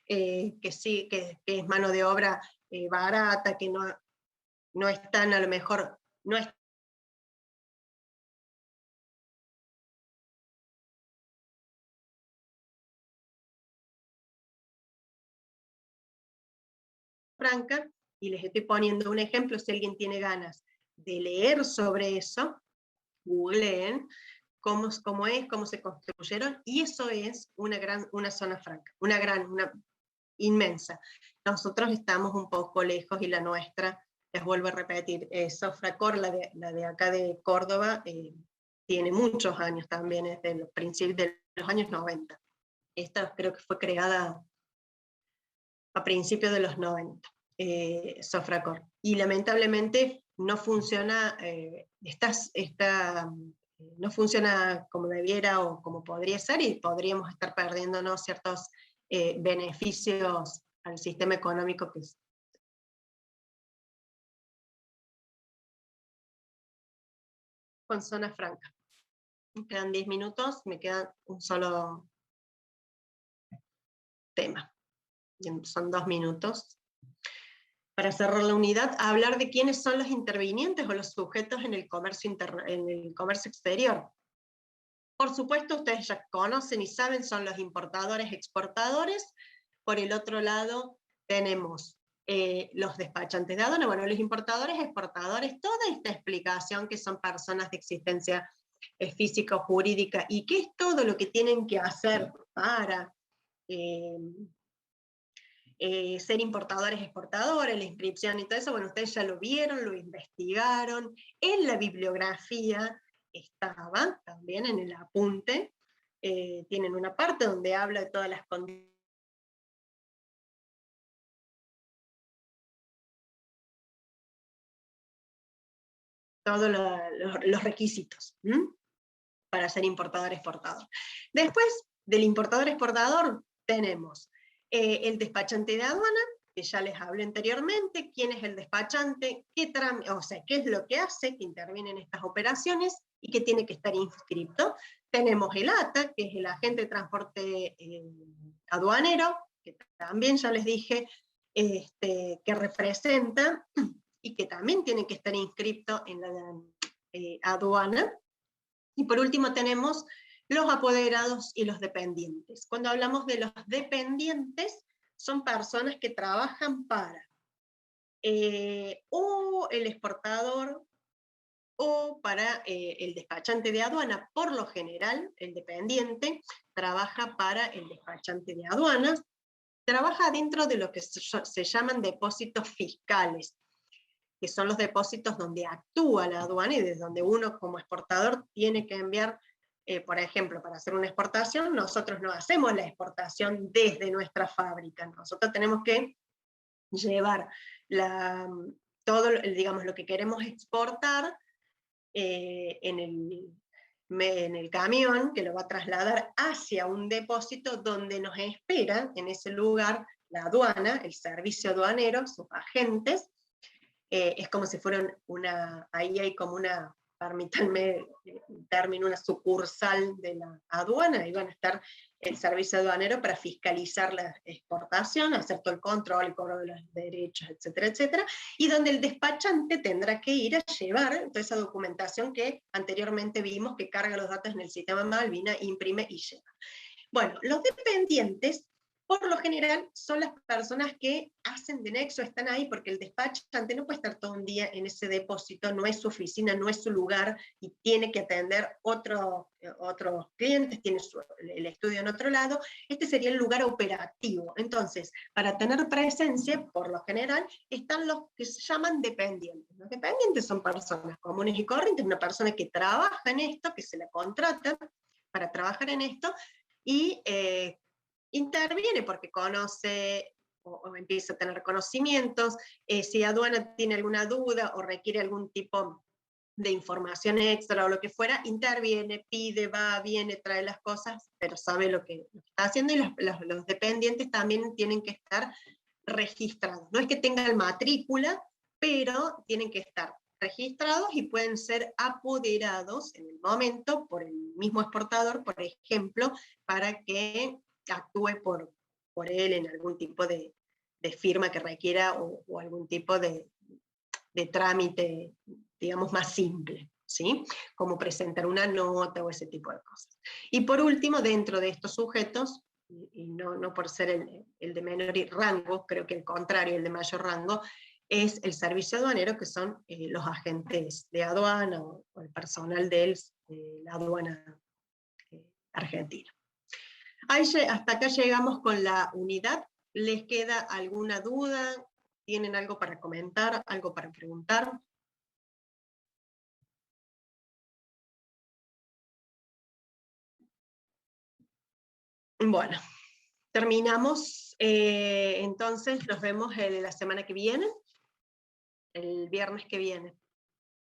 que es mano de obra barata, que no. no están a lo mejor, no es franca, y les estoy poniendo un ejemplo, si alguien tiene ganas de leer sobre eso, googleen cómo es, cómo se construyeron, y eso es una zona franca, una inmensa. Nosotros estamos un poco lejos y la nuestra, les vuelvo a repetir, Sofracor, la de acá de Córdoba, tiene muchos años también, es de los principios de los años 90. Esta creo que fue creada a principios de los 90, Sofracor. Y lamentablemente no funciona, no funciona como debiera o como podría ser, y podríamos estar perdiéndonos ciertos beneficios al sistema económico que es. Con zona franca. Me quedan 10 minutos, me queda un solo tema. Son 2 minutos. Para cerrar la unidad, hablar de quiénes son los intervinientes o los sujetos en el comercio exterior. Por supuesto, ustedes ya conocen y saben, son los importadores, exportadores. Por el otro lado, tenemos los despachantes de aduana, bueno, los importadores, exportadores, toda esta explicación que son personas de existencia física o jurídica, y qué es todo lo que tienen que hacer para ser importadores, exportadores, la inscripción y todo eso, bueno, ustedes ya lo vieron, lo investigaron, en la bibliografía estaba, también en el apunte, tienen una parte donde habla de todas las condiciones, todos los requisitos para ser importador-exportador. Después del importador-exportador tenemos el despachante de aduana, que ya les hablé anteriormente, quién es el despachante, qué es lo que hace, que interviene en estas operaciones y que tiene que estar inscrito. Tenemos el ATA, que es el agente de transporte aduanero, que también ya les dije, que representa y que también tiene que estar inscrito en la aduana. Y por último tenemos los apoderados y los dependientes. Cuando hablamos de los dependientes, son personas que trabajan para o el exportador o para el despachante de aduana. Por lo general, el dependiente trabaja para el despachante de aduanas, trabaja dentro de lo que se llaman depósitos fiscales, que son los depósitos donde actúa la aduana y desde donde uno como exportador tiene que enviar, por ejemplo, para hacer una exportación, nosotros no hacemos la exportación desde nuestra fábrica, nosotros tenemos que llevar todo, digamos, lo que queremos exportar en el camión, que lo va a trasladar hacia un depósito donde nos espera en ese lugar la aduana, el servicio aduanero, sus agentes. Es como si fueran ahí hay como una, permítanme un término, una sucursal de la aduana, ahí van a estar el servicio aduanero para fiscalizar la exportación, hacer todo el control, el cobro de los derechos, etcétera, etcétera, y donde el despachante tendrá que ir a llevar toda esa documentación que anteriormente vimos, que carga los datos en el sistema Malvina, imprime y lleva. Bueno, los dependientes, por lo general, son las personas que hacen de nexo, están ahí porque el despachante no puede estar todo un día en ese depósito, no es su oficina, no es su lugar, y tiene que atender otros clientes, tiene el estudio en otro lado. Este sería el lugar operativo. Entonces, para tener presencia, por lo general, están los que se llaman dependientes. Los dependientes son personas comunes y corrientes, una persona que trabaja en esto, que se la contrata para trabajar en esto, y interviene porque conoce o empieza a tener conocimientos, si aduana tiene alguna duda o requiere algún tipo de información extra o lo que fuera, interviene, pide, va, viene, trae las cosas, pero sabe lo que está haciendo, y los dependientes también tienen que estar registrados. No es que tengan matrícula, pero tienen que estar registrados y pueden ser apoderados en el momento por el mismo exportador, por ejemplo, para que actúe por él en algún tipo de firma que requiera o algún tipo de de trámite, digamos, más simple, ¿sí? Como presentar una nota o ese tipo de cosas. Y por último, dentro de estos sujetos, y no por ser el de menor rango, creo que el contrario, el de mayor rango, es el servicio aduanero, que son los agentes de aduana o el personal de la aduana argentina. Hasta acá llegamos con la unidad. ¿Les queda alguna duda? ¿Tienen algo para comentar? ¿Algo para preguntar? Bueno, terminamos. Entonces nos vemos la semana que viene, el viernes que viene.